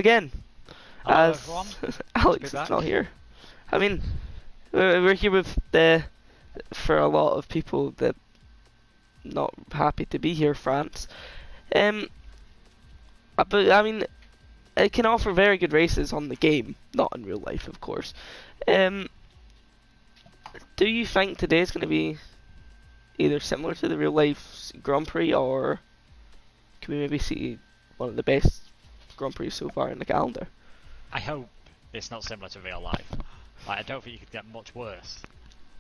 again. Hello, As everyone. Alex is not here. I mean, we're here with for a lot of people that not happy to be here, France. But I mean, it can offer very good races on the game, not in real life, of course. Do you think today is going to be either similar to the real life Grand Prix, or can we maybe see one of the best Grand Prix so far in the calendar? I hope it's not similar to real life. I don't think you could get much worse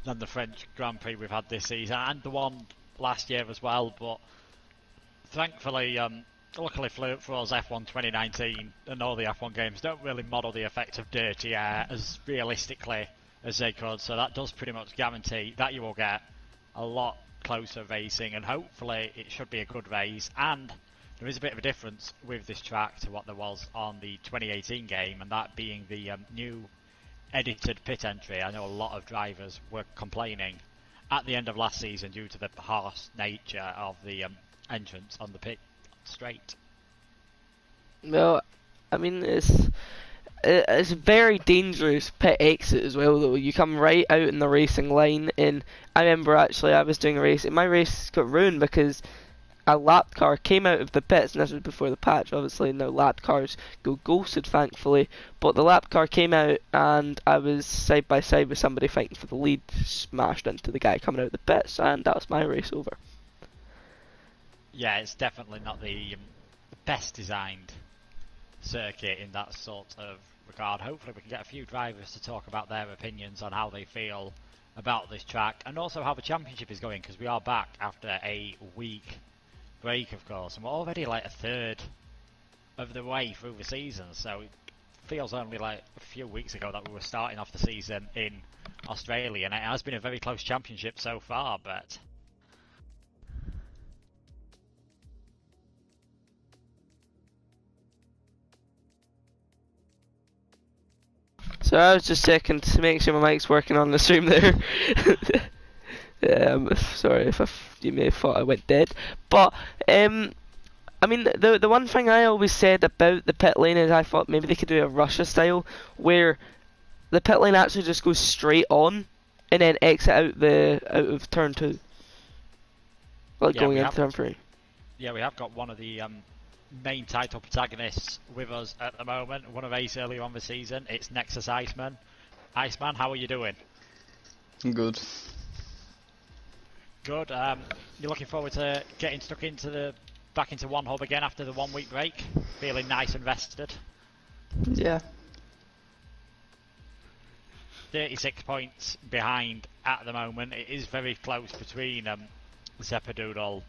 than the French Grand Prix we've had this season, and the one last year as well, but thankfully, luckily for us, F1 2019 and all the F1 games don't really model the effect of dirty air as realistically as they could, so that does pretty much guarantee that you will get a lot closer racing, and hopefully it should be a good race. And there is a bit of a difference with this track to what there was on the 2018 game, and that being the new edited pit entry. I know a lot of drivers were complaining at the end of last season due to the harsh nature of the entrance on the pit straight. Well, I mean, it's a very dangerous pit exit as well, though. You come right out in the racing line, and I remember actually I was doing a race, and my race got ruined because a lap car came out of the pits, and this was before the patch, obviously. Now lap cars go ghosted, thankfully, but the lap car came out, and I was side by side with somebody fighting for the lead, smashed into the guy coming out of the pits, and that was my race over. Yeah, it's definitely not the best designed circuit in that sort of regard. Hopefully we can get a few drivers to talk about their opinions on how they feel about this track, and also how the championship is going, because we are back after a week break, of course, and we're already like a third of the way through the season, so it feels only like a few weeks ago that we were starting off the season in Australia, and it has been a very close championship so far. But so I was just checking to make sure my mic's working on the stream there. Sorry if you may have thought I went dead, but I mean, the one thing I always said about the pit lane is I thought maybe they could do a Russia style, where the pit lane actually just goes straight on and then exit out of turn 2, like yeah, going into turn 3. Yeah, we have got one of the main title protagonists with us at the moment. Won a race earlier on the season. It's Nexus Iceman. Iceman, how are you doing? Good. Good. You're looking forward to getting stuck into back into one hub again after the 1 week break? Feeling nice and rested? Yeah. 36 points behind at the moment. It is very close between Zeppadoodle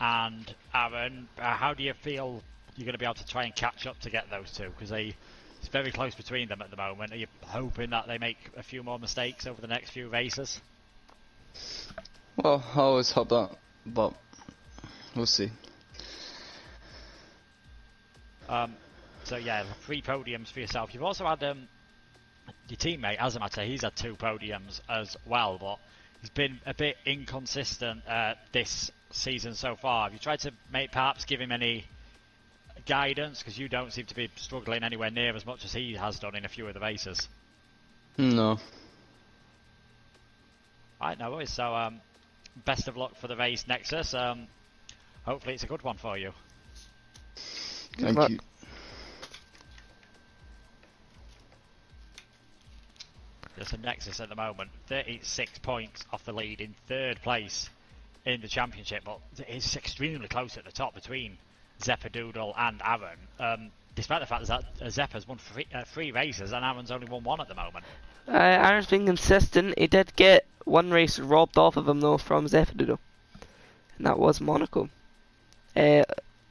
and Aaron. How do you feel you're going to be able to try and catch up to get those two? Because it's very close between them at the moment. Are you hoping that they make a few more mistakes over the next few races? Well, I always hope that, but we'll see. So yeah, 3 podiums for yourself. You've also had your teammate Azamata. He's had 2 podiums as well, but he's been a bit inconsistent this season so far. Have you tried to perhaps give him any guidance, because you don't seem to be struggling anywhere near as much as he has done in a few of the races? No. Right, no worries. So best of luck for the race, Nexus. Hopefully it's a good one for you. Thank you. There's a Nexus at the moment, 36 points off the lead in 3rd place in the championship, but it's extremely close at the top between Zeppadoodle and Aaron. Despite the fact that Zeppa's won 3 races and Aaron's only won 1 at the moment. Aaron's been consistent. He did get 1 race robbed off of him though from Zeppadoodle, and that was Monaco. I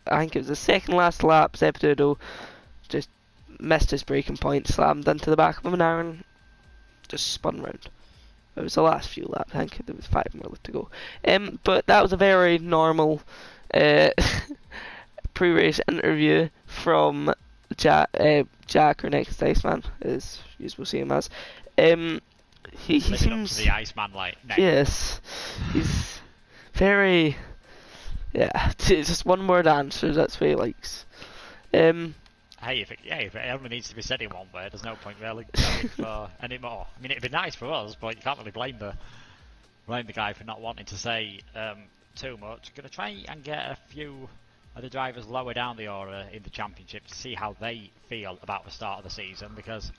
think it was the second last lap. Zeppadoodle just missed his braking point, slammed into the back of him, and Aaron just spun round. It was the last few laps. I think there was 5 more left to go. But that was a very normal pre-race interview from Jack or Next Iceman, as you will see him as. He seems up to the Iceman like name. Yes, he's very it's just one word answers. That's what he likes. hey, if it only needs to be said in one way, there's no point really going for any more. I mean, it'd be nice for us, but you can't really blame the guy for not wanting to say too much. Going to try and get a few of the drivers lower down the order in the championship to see how they feel about the start of the season, because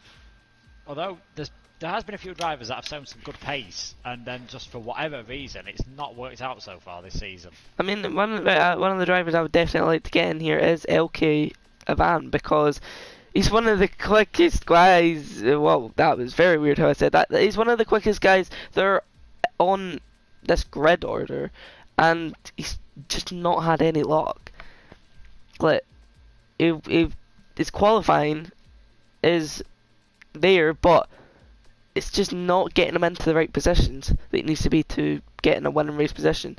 although there has been a few drivers that have shown some good pace, and then just for whatever reason, it's not worked out so far this season. I mean, one of the drivers I would definitely like to get in here is LK Avan, because he's one of the quickest guys. Well, that was very weird how I said that. He's one of the quickest guys that are on this grid order, and he's just not had any luck. Like, his qualifying is there, but it's just not getting him into the right positions that it needs to be to get in a winning race position.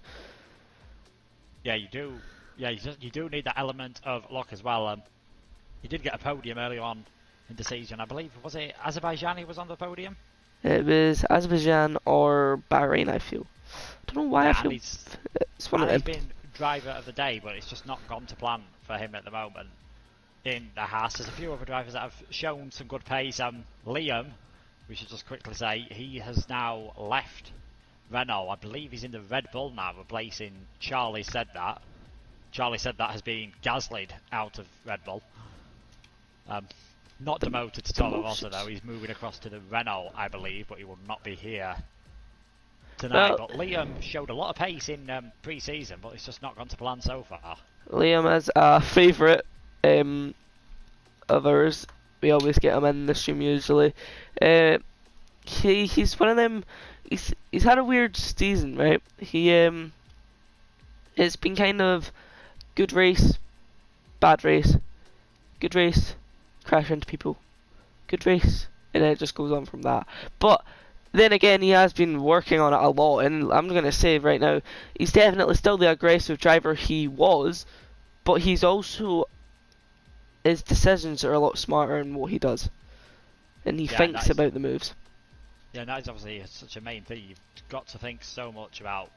Yeah, you do. Yeah, you do need that element of luck as well. He did get a podium early on in the season. I believe, was it Azerbaijan he was on the podium? It was Azerbaijan or Bahrain, I feel. I don't know why I feel it's one of them. He's been driver of the day, but it's just not gone to plan for him at the moment. In the Haas, there's a few other drivers that have shown some good pace. Liam, we should just quickly say, he has now left Renault. I believe he's in the Red Bull now, replacing Charlie Said That. Charlie Said That has been Gasly'd out of Red Bull. Not demoted to Toro Rosso though, he's moving across to the Renault, I believe, but he will not be here tonight. But Liam showed a lot of pace in pre-season, but it's just not gone to plan so far. Liam is a favourite of ours. We always get him in the stream usually. He's one of them. He's had a weird season, right? It's been kind of good race, bad race, good race, crash into people, good race, and then it just goes on from that. But then again, he has been working on it a lot, and I'm going to say right now, he's definitely still the aggressive driver he was, but he's also, his decisions are a lot smarter in what he does, and he thinks about the moves. Yeah, that is obviously such a main thing. You've got to think so much about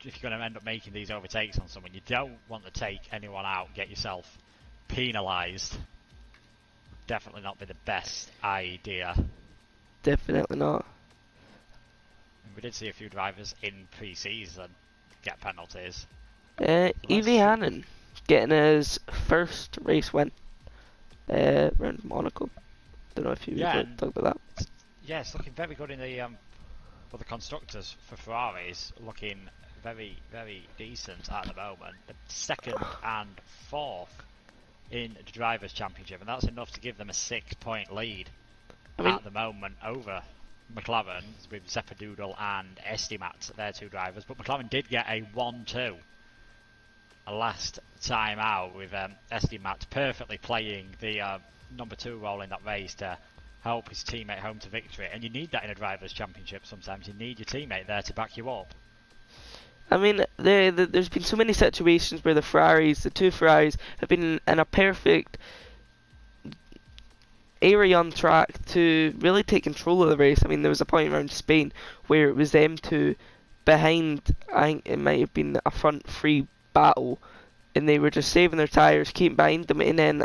if you're going to end up making these overtakes on someone. You don't want to take anyone out, get yourself penalised. Definitely not be the best idea. Definitely not. And we did see a few drivers in pre-season get penalties. Evie Hannon getting his first race win around Monaco. Don't know if you talked about that. Yeah, it's looking very good in the for the constructors for Ferraris. Looking very, very decent at the moment. The second and fourth in the Drivers' Championship, and that's enough to give them a 6-point lead at the moment over McLaren with Zeppadoodle and Estimat, their two drivers. But McLaren did get a 1-2 last time out with Estimat perfectly playing the number 2 role in that race to help his teammate home to victory. And you need that in a Drivers' Championship sometimes. You need your teammate there to back you up. I mean, there's been so many situations where the two Ferraris, have been in a perfect area on track to really take control of the race. I mean, there was a point around Spain where it was them two behind, I think it might have been a front free battle, and they were just saving their tyres, keeping behind them, and then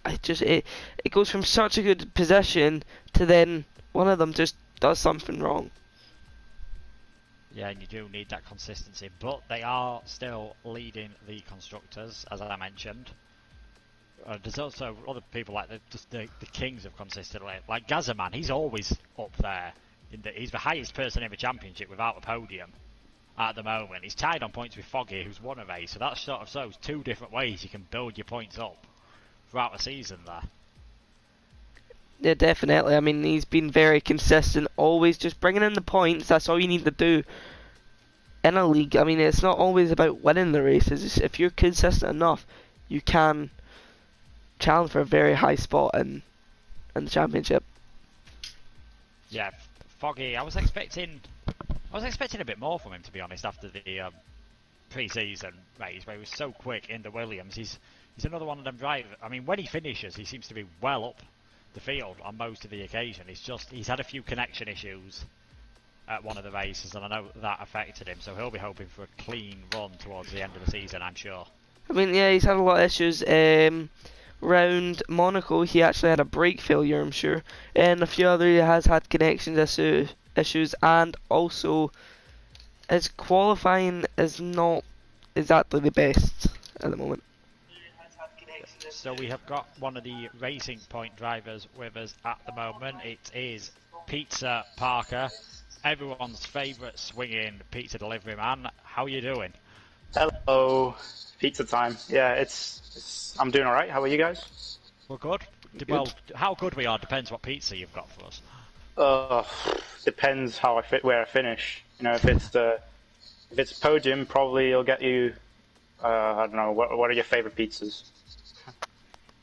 it goes from such a good position to then one of them just does something wrong. Yeah, and you do need that consistency, but they are still leading the constructors, as I mentioned. There's also other people like the kings of consistency, like Gazzaman. He's always up there. He's the highest person in the championship without a podium at the moment. He's tied on points with Foggy, who's won a race, so that sort of shows two different ways you can build your points up throughout the season there. Yeah, definitely. I mean, he's been very consistent, always just bringing in the points. That's all you need to do in a league. I mean, it's not always about winning the races. If you're consistent enough, you can challenge for a very high spot in the championship. Yeah, Foggy. I was expecting a bit more from him, to be honest, after the pre-season race where he was so quick in the Williams. He's another one of them drivers. I mean, when he finishes, he seems to be well up the field on most of the occasion. He's had a few connection issues at one of the races, and I know that affected him, so he'll be hoping for a clean run towards the end of the season, I'm sure. I mean, yeah, he's had a lot of issues. round Monaco, he actually had a brake failure, I'm sure, and a few other he has had connections issues, and also his qualifying is not exactly the best at the moment. So we have got one of the Racing Point drivers with us at the moment. It is Pizza Parker, everyone's favourite swinging pizza delivery man. How are you doing? Hello, pizza time. Yeah, I'm doing all right. How are you guys? We're good. Well, how good we are depends what pizza you've got for us. Depends how where I finish. You know, if it's podium, probably it'll get you. I don't know. What are your favorite pizzas?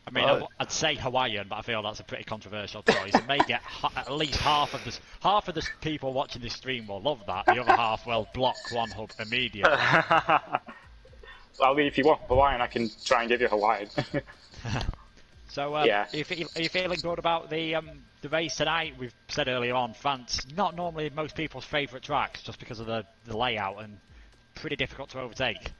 I mean, I'd say Hawaiian, but I feel that's a pretty controversial choice. It may get at least half of the people watching this stream will love that. The other half will block One Hub immediately. I mean, if you want Hawaiian, I can try and give you Hawaiian. So, yeah. Are you feeling good about the race tonight? We've said earlier on, France, not normally most people's favourite tracks, just because of the layout, and pretty difficult to overtake.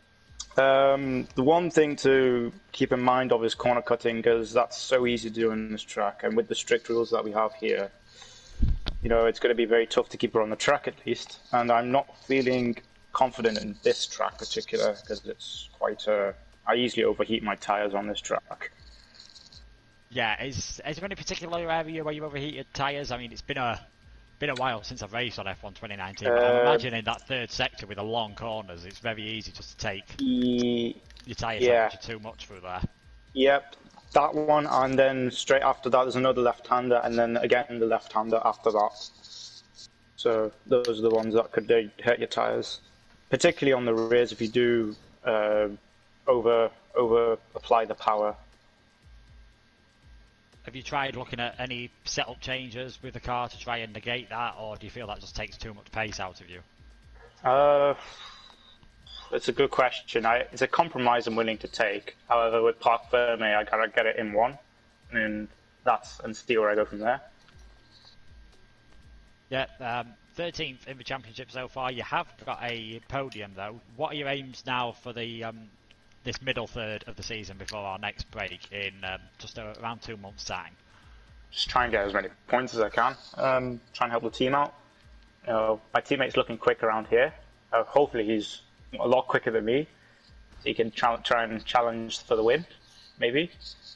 The one thing to keep in mind of is corner cutting, because that's so easy to do in this track, and with the strict rules that we have here, you know, it's going to be very tough to keep her on the track at least. And I'm not feeling confident in this track particular, because it's quite I easily overheat my tyres on this track. Yeah, is there any particular area where you overheated tyres? I mean, it's been a while since I've raced on F1 2019, but I'm imagining that third sector with the long corners, it's very easy just to take your tyre temperature too much through there. Yep, that one, and then straight after that there's another left-hander, and then again the left-hander after that. So those are the ones that could hurt your tyres, particularly on the rears if you do over apply the power. Have you tried looking at any setup changes with the car to try and negate that, or do you feel that just takes too much pace out of you? It's a good question. It's a compromise I'm willing to take. However, with Parc Ferme, I gotta get it in one, and see where I go from there. Yeah, 13th in the championship so far. You have got a podium though. What are your aims now for the this middle third of the season before our next break in just around 2 months' time? Just try and get as many points as I can. Try and help the team out. You know, my teammate's looking quick around here. Hopefully he's a lot quicker than me, so he can try and challenge for the win, maybe.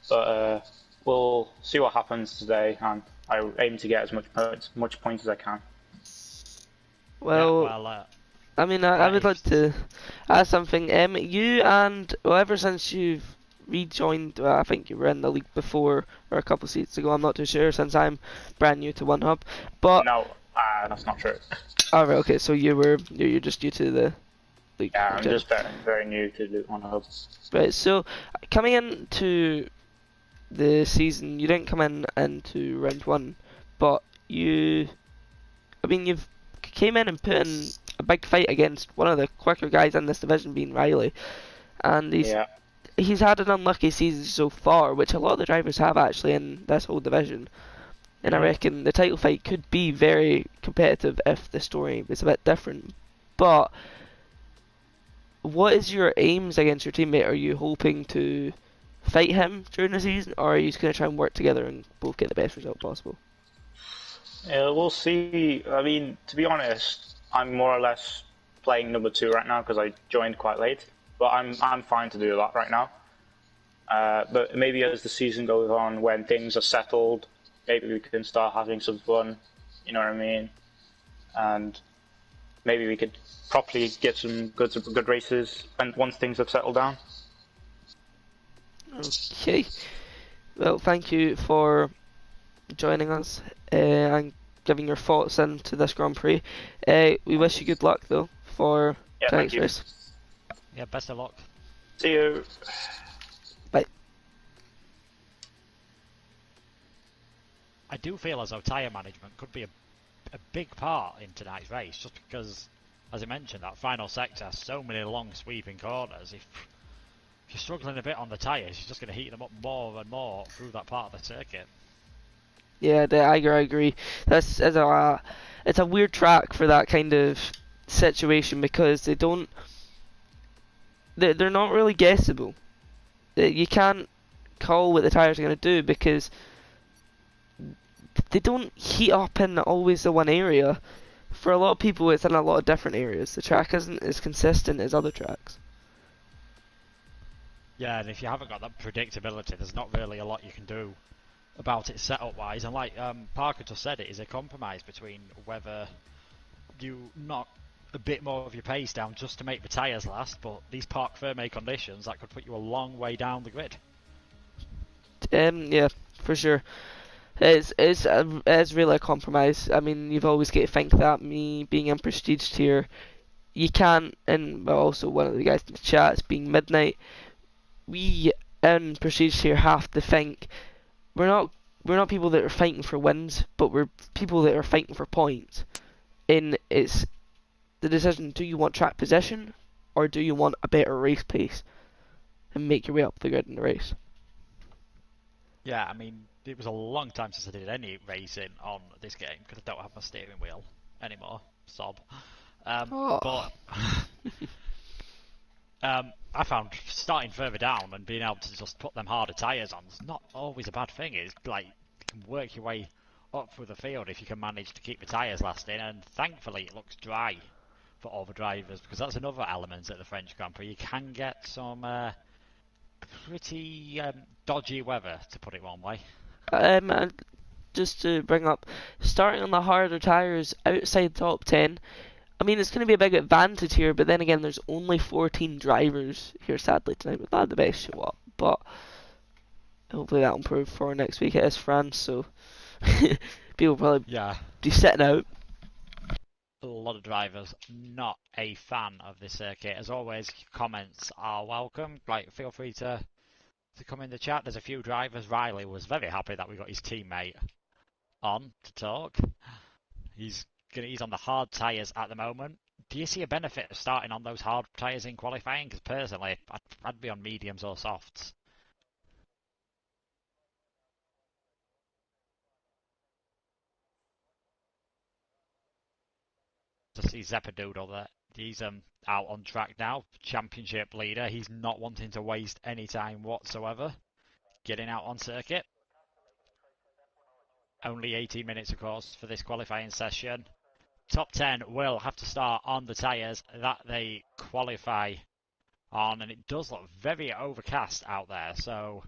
But we'll see what happens today, and I aim to get as much points as I can. Well, I mean, I would like to ask something. You and, well, ever since you've rejoined, I think you were in the league before, or a couple of seasons ago, I'm not too sure, since I'm brand new to One Hub. But no, that's not true. Oh, right, okay, so you're just new to the league. Yeah, I'm just very new to One Hub. Right, so coming into the season, you didn't come into round one, but you've came in and put in a big fight against one of the quicker guys in this division, being Riley, and he's had an unlucky season so far, which a lot of the drivers have actually in this whole division. And I reckon the title fight could be very competitive if the story was a bit different. But what is your aims against your teammate? Are you hoping to fight him during the season, or are you just going to try and work together and both get the best result possible? We'll see. I mean, to be honest, I'm more or less playing number 2 right now because I joined quite late. But I'm fine to do that right now. But maybe as the season goes on, when things are settled, maybe we can start having some fun. You know what I mean? And maybe we could properly get some good races once things have settled down. Okay. Well, thank you for joining us and giving your thoughts into this Grand Prix. We wish you good luck though for tonight's race. Yeah, best of luck. See you. Bye. I do feel as though tyre management could be a big part in tonight's race, just because, as I mentioned, that final sector has so many long sweeping corners. If you're struggling a bit on the tyres, you're just going to heat them up more and more through that part of the circuit. Yeah, I agree. It's a weird track for that kind of situation because they're not really guessable. You can't call what the tyres are going to do, because they don't heat up in always the one area. For a lot of people, it's in a lot of different areas. The track isn't as consistent as other tracks. Yeah, and if you haven't got that predictability, there's not really a lot you can do about it setup-wise. And like Parker just said, it is a compromise between whether you knock a bit more of your pace down just to make the tyres last, but these park firme conditions, that could put you a long way down the grid. Yeah, for sure. It's really a compromise. I mean, you've always got to think that, me being in Prestige Tier, you can't, and also one of the guys in the chat, being Midnight, we in Prestige Tier have to think, we're not people that are fighting for wins, but we're people that are fighting for points. And it's the decision, do you want track position, or do you want a better race pace and make your way up the grid in the race? Yeah, I mean, it was a long time since I did any racing on this game, because I don't have my steering wheel anymore, sob. But I found starting further down and being able to just put them harder tyres on is not always a bad thing. It's like, you can work your way up through the field if you can manage to keep the tyres lasting, and thankfully it looks dry for all the drivers, because that's another element at the French Grand Prix. You can get some pretty dodgy weather, to put it one way. Just to bring up, starting on the harder tyres outside top 10, I mean, it's going to be a big advantage here, but then again, there's only 14 drivers here, sadly, tonight. We've had the best show up, but hopefully that'll improve for next week. It is France, so people will probably be sitting out. A lot of drivers not a fan of this circuit. As always, comments are welcome. Like, feel free to come in the chat. There's a few drivers. Riley was very happy that we got his teammate on to talk. He's on the hard tyres at the moment. Do you see a benefit of starting on those hard tyres in qualifying? Because personally, I'd be on mediums or softs. To see Zeppadoodle there. He's out on track now, championship leader. He's not wanting to waste any time whatsoever getting out on circuit. Only 18 minutes, of course, for this qualifying session. Top 10 will have to start on the tyres that they qualify on, and it does look very overcast out there, so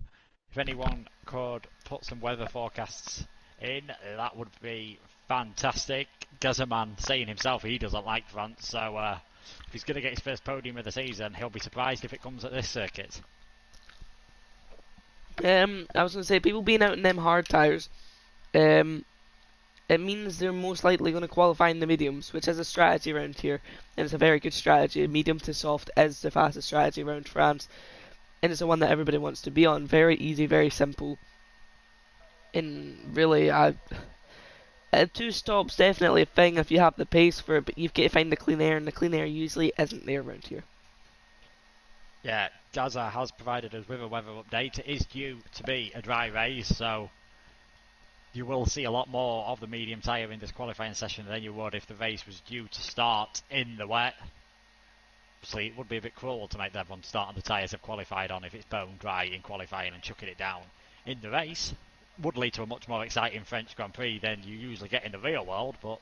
if anyone could put some weather forecasts in, that would be fantastic. Gazaman saying himself he doesn't like France, so if he's going to get his first podium of the season, he'll be surprised if it comes at this circuit. I was going to say, people being out in them hard tyres, it means they're most likely going to qualify in the mediums, which is a strategy around here, and it's a very good strategy. Medium to soft is the fastest strategy around France, and it's the one that everybody wants to be on. Very easy, very simple, and really, two stops definitely a thing if you have the pace for it, but you've got to find the clean air, and the clean air usually isn't there around here. Yeah, Gaza has provided us with a weather update. It is due to be a dry race, so you will see a lot more of the medium tyre in this qualifying session than you would if the race was due to start in the wet. Obviously, it would be a bit cruel to make everyone start on the tyres they've qualified on if it's bone dry in qualifying and chucking it down in the race. Would lead to a much more exciting French Grand Prix than you usually get in the real world, but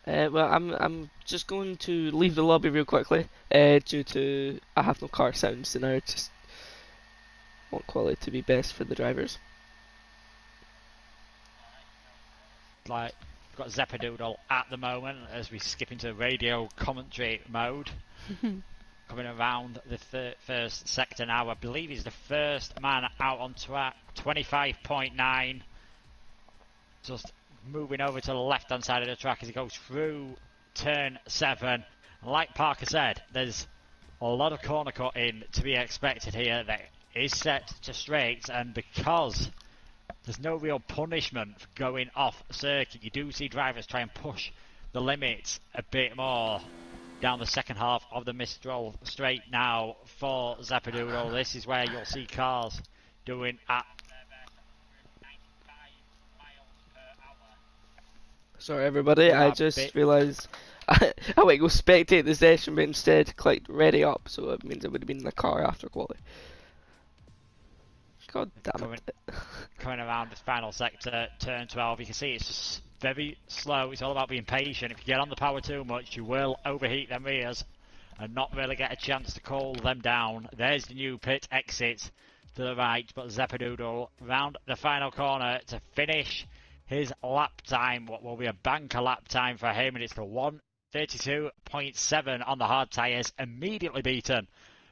well, I'm just going to leave the lobby real quickly due to I have no car sounds, and I just want quality to be best for the drivers. Like, we've got Zeppadoodle at the moment as we skip into radio commentary mode. Coming around the first sector now. I believe he's the first man out on track. 25.9. Just moving over to the left hand side of the track as he goes through turn 7. And like Parker said, there's a lot of corner cutting to be expected here that is set to straight, and because there's no real punishment for going off circuit, you do see drivers try and push the limits a bit more down the second half of the Mistral straight now for Zeppadoodle. This is where you'll see cars doing at Sorry everybody, I just realised I went to go spectate the session, but instead clicked ready up, so it means it would have been in the car after quality. God damn it. Coming around this final sector, turn 12, you can see it's just very slow. It's all about being patient. If you get on the power too much, you will overheat them rears and not really get a chance to cool them down. There's the new pit exit to the right, but Zeppedoodle round the final corner to finish his lap time, what will be a banker lap time for him, and it's the 1:32.7 on the hard tyres, immediately beaten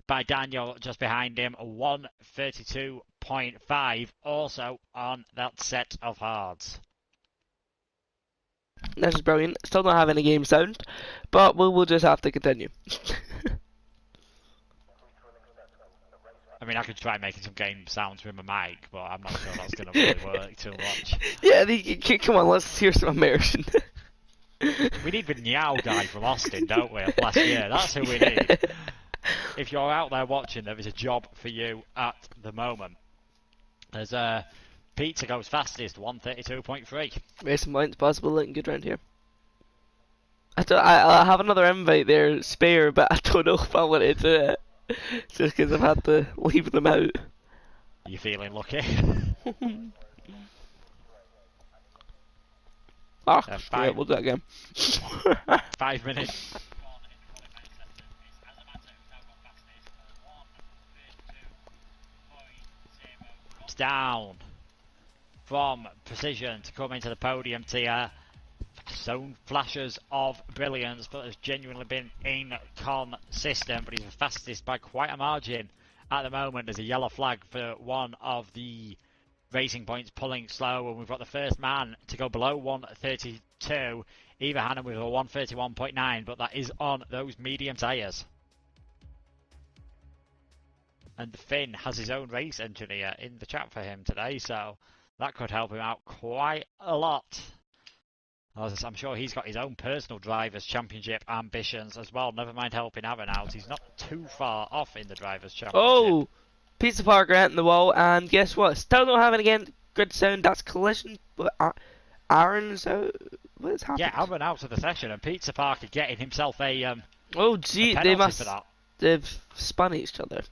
by Daniel just behind him, 1:32.5 also on that set of hards. This is brilliant. Still don't have any game sound, but we'll just have to continue. I mean, I could try making some game sounds with my mic, but I'm not sure that's going to really work too much. Yeah, come on, let's hear some immersion. We need the Meow guy from Austin, don't we, of last year? That's who we need. If you're out there watching, there is a job for you at the moment. There's Pizza goes fastest, 1:32.3. Racing points possible, looking good round here. I have another invite there spare, but I don't know if I want to do it. Just because I've had to leave them out. Are you feeling lucky? Yeah, we'll do that again. 5 minutes. It's down from precision to come into the podium tier. Shown flashes of brilliance, but has genuinely been inconsistent. But he's the fastest by quite a margin at the moment. There's a yellow flag for one of the Racing Points pulling slow, and we've got the first man to go below 1:32. Eva Hannon with a 1:31.9, but that is on those medium tyres. And Finn has his own race engineer in the chat for him today, so that could help him out quite a lot. I'm sure he's got his own personal Drivers' Championship ambitions as well. Never mind helping Aaron out. He's not too far off in the Drivers' Championship. Oh! Pizza Parker out in the wall, and guess what? Still don't have any good sound. That's collision. But Aaron's out. What is happening? Yeah, Aaron out of the session, and Pizza Parker getting himself a oh, gee, a they must. for that. They've spun each other.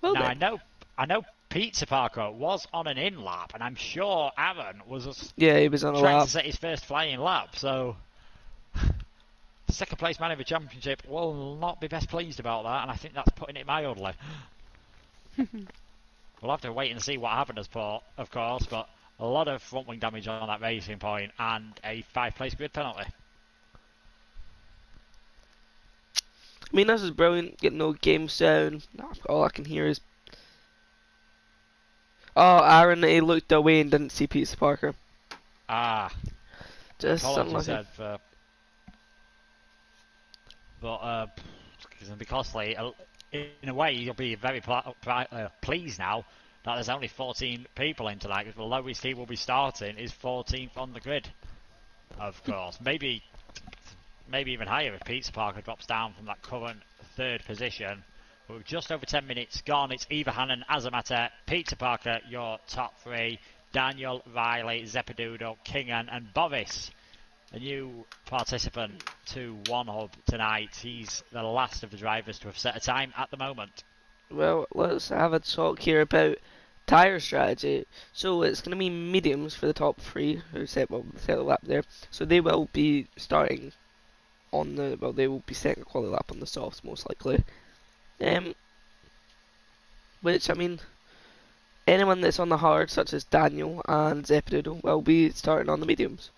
Well, now then. I know. Pizza Parker was on an in lap, and I'm sure Aaron was he was on a trying lap. to set his first flying lap. So, second place man of the championship will not be best pleased about that, and I think that's putting it mildly. We'll have to wait and see what happened of course, but a lot of front wing damage on that Racing Point and a 5-place grid penalty. I mean, this is brilliant. Getting no game sound. All I can hear is. Oh, Aaron, he looked away and didn't see Pizza Parker. Just something like that. But it's going to be costly. In a way, you'll be very pleased now that there's only 14 people in tonight, because the lowest he will be starting is 14th on the grid. Of course, maybe even higher if Pizza Parker drops down from that current third position. But with just over 10 minutes gone, it's Eva Hannon, Azamata, Pizza Parker, your top three. Daniel, Riley, Zeppedoodle, Kingan and Boris. A new participant to One Hub tonight. He's the last of the drivers to have set a time at the moment. Well, let's have a talk here about tyre strategy. So it's going to be mediums for the top three who set the lap there. So they will be starting on the, well, they will be setting a quality lap on the softs most likely. Which, I mean, anyone that's on the hard, such as Daniel and Zeppedoodle, will be starting on the mediums.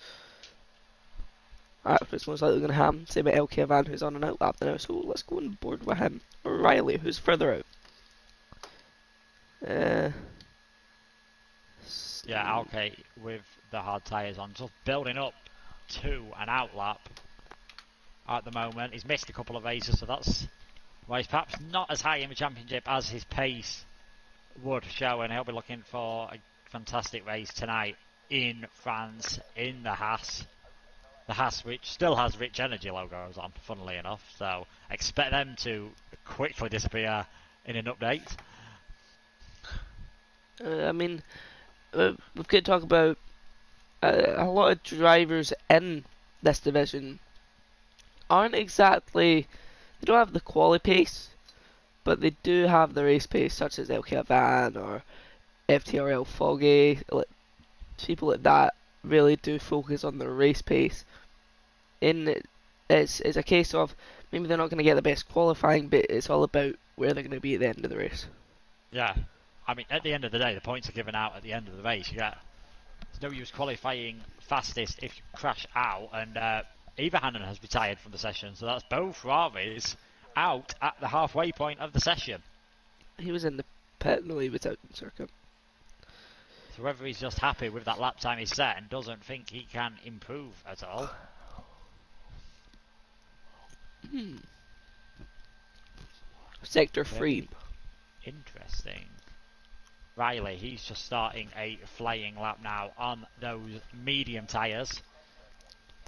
That's what's most likely going to happen. Same with LK Van, who's on an out lap now, so let's go on board with him. Or Riley, who's further out. Yeah, okay, with the hard tyres on, just building up to an out lap at the moment. He's missed a couple of races, so that's why he's perhaps not as high in the championship as his pace would show, and he'll be looking for a fantastic race tonight in France, in the Haas. The Haas, which still has Rich Energy logos on, funnily enough, so expect them to quickly disappear in an update. I mean, we've got to talk about a lot of drivers in this division aren't exactly, they don't have the quality pace, but they do have the race pace, such as LK Van or FTRL Foggy, people like that really do focus on their race pace. It's a case of maybe they're not going to get the best qualifying, but it's all about where they're going to be at the end of the race. Yeah, I mean, at the end of the day, the points are given out at the end of the race. There's no use qualifying fastest if you crash out, and Everhanen has retired from the session, so that's both Ferraris out at the halfway point of the session. He was in the pit, no, he was out in circuit. So whether he's just happy with that lap time he's set and doesn't think he can improve at all. Sector 3. Interesting. Riley, he's just starting a flying lap now on those medium tyres.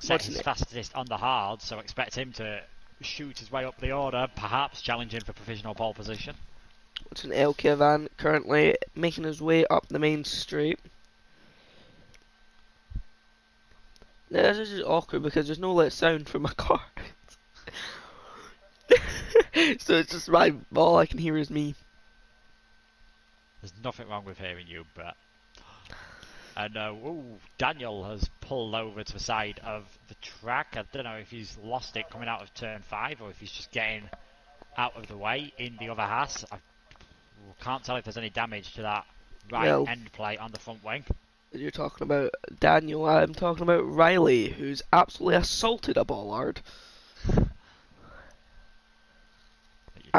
Set his fastest on the hard, so expect him to shoot his way up the order, perhaps challenging for provisional pole position. It's an LK van currently making his way up the main straight. Now, this is awkward because there's no lit sound from my car. So it's just all I can hear is me. There's nothing wrong with hearing you, Brett. And Daniel has pulled over to the side of the track. I don't know if he's lost it coming out of turn 5 or if he's just getting out of the way in the other Haas. I can't tell if there's any damage to that end plate on the front wing. You're talking about Daniel, I'm talking about Riley, who's absolutely assaulted a bollard.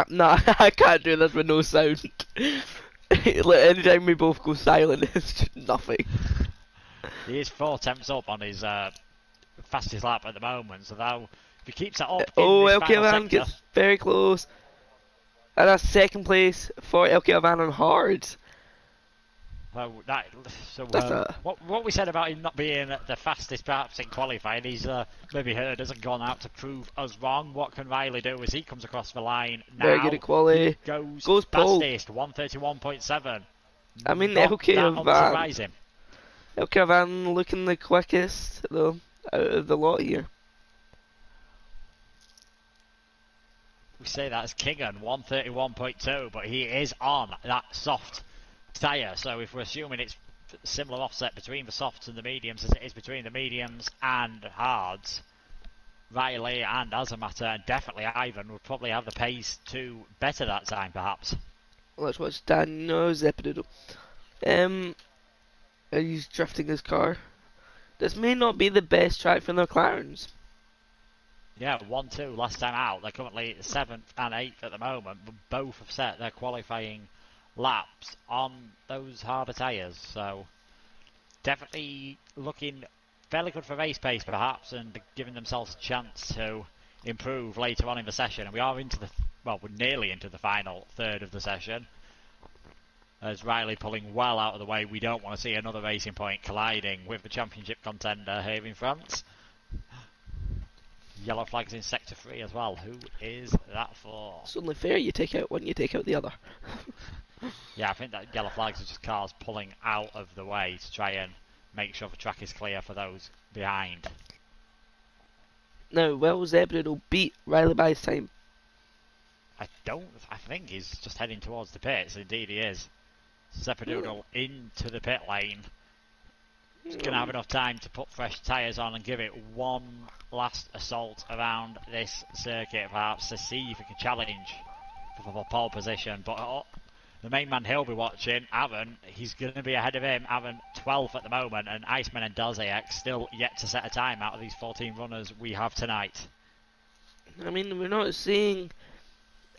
Nah, I can't do this with no sound. Anytime we both go silent, it's just nothing. He is 4 tenths up on his fastest lap at the moment, so though if he keeps that up, LK Van gets very close, and that's second place for LK Van on hards. What we said about him not being the fastest perhaps in qualifying, he's maybe heard us and gone out to prove us wrong. What can Riley do as he comes across the line now? Very good at quality. Goes fastest, 131.7. I mean, LK Van looking the quickest though out of the lot here. We say that as Kingan, 131.2, but he is on that soft tyre, so if we're assuming it's similar offset between the softs and the mediums as it is between the mediums and hards, Riley and Azamata and definitely Ivan would probably have the pace to better that time perhaps. Let's watch Daniel Zepidoodle. He's drifting his car. This may not be the best track for the McLarens. Yeah, 1-2 last time out. They're currently 7th and 8th at the moment, but both have set their qualifying laps on those harder tyres, so definitely looking fairly good for race pace perhaps, and giving themselves a chance to improve later on in the session. And we are we're nearly into the final third of the session, as Riley pulling well out of the way. We don't want to see another Racing Point colliding with the championship contender here in France. Yellow flags in sector 3 as well. Who is that for? It's only fair you take out one, you take out the other. Yeah, I think that yellow flags are just cars pulling out of the way to try and make sure the track is clear for those behind. Now, Zebrad will beat Riley by his time. I think he's just heading towards the pits. Indeed he is. Zebradoodle into the pit lane. He's going to have enough time to put fresh tyres on and give it one last assault around this circuit perhaps to see if he can challenge for pole position. But the main man he'll be watching, Aaron, he's going to be ahead of him. Aaron 12th at the moment, and Iceman and Dazayak still yet to set a time out of these 14 runners we have tonight. I mean, we're not seeing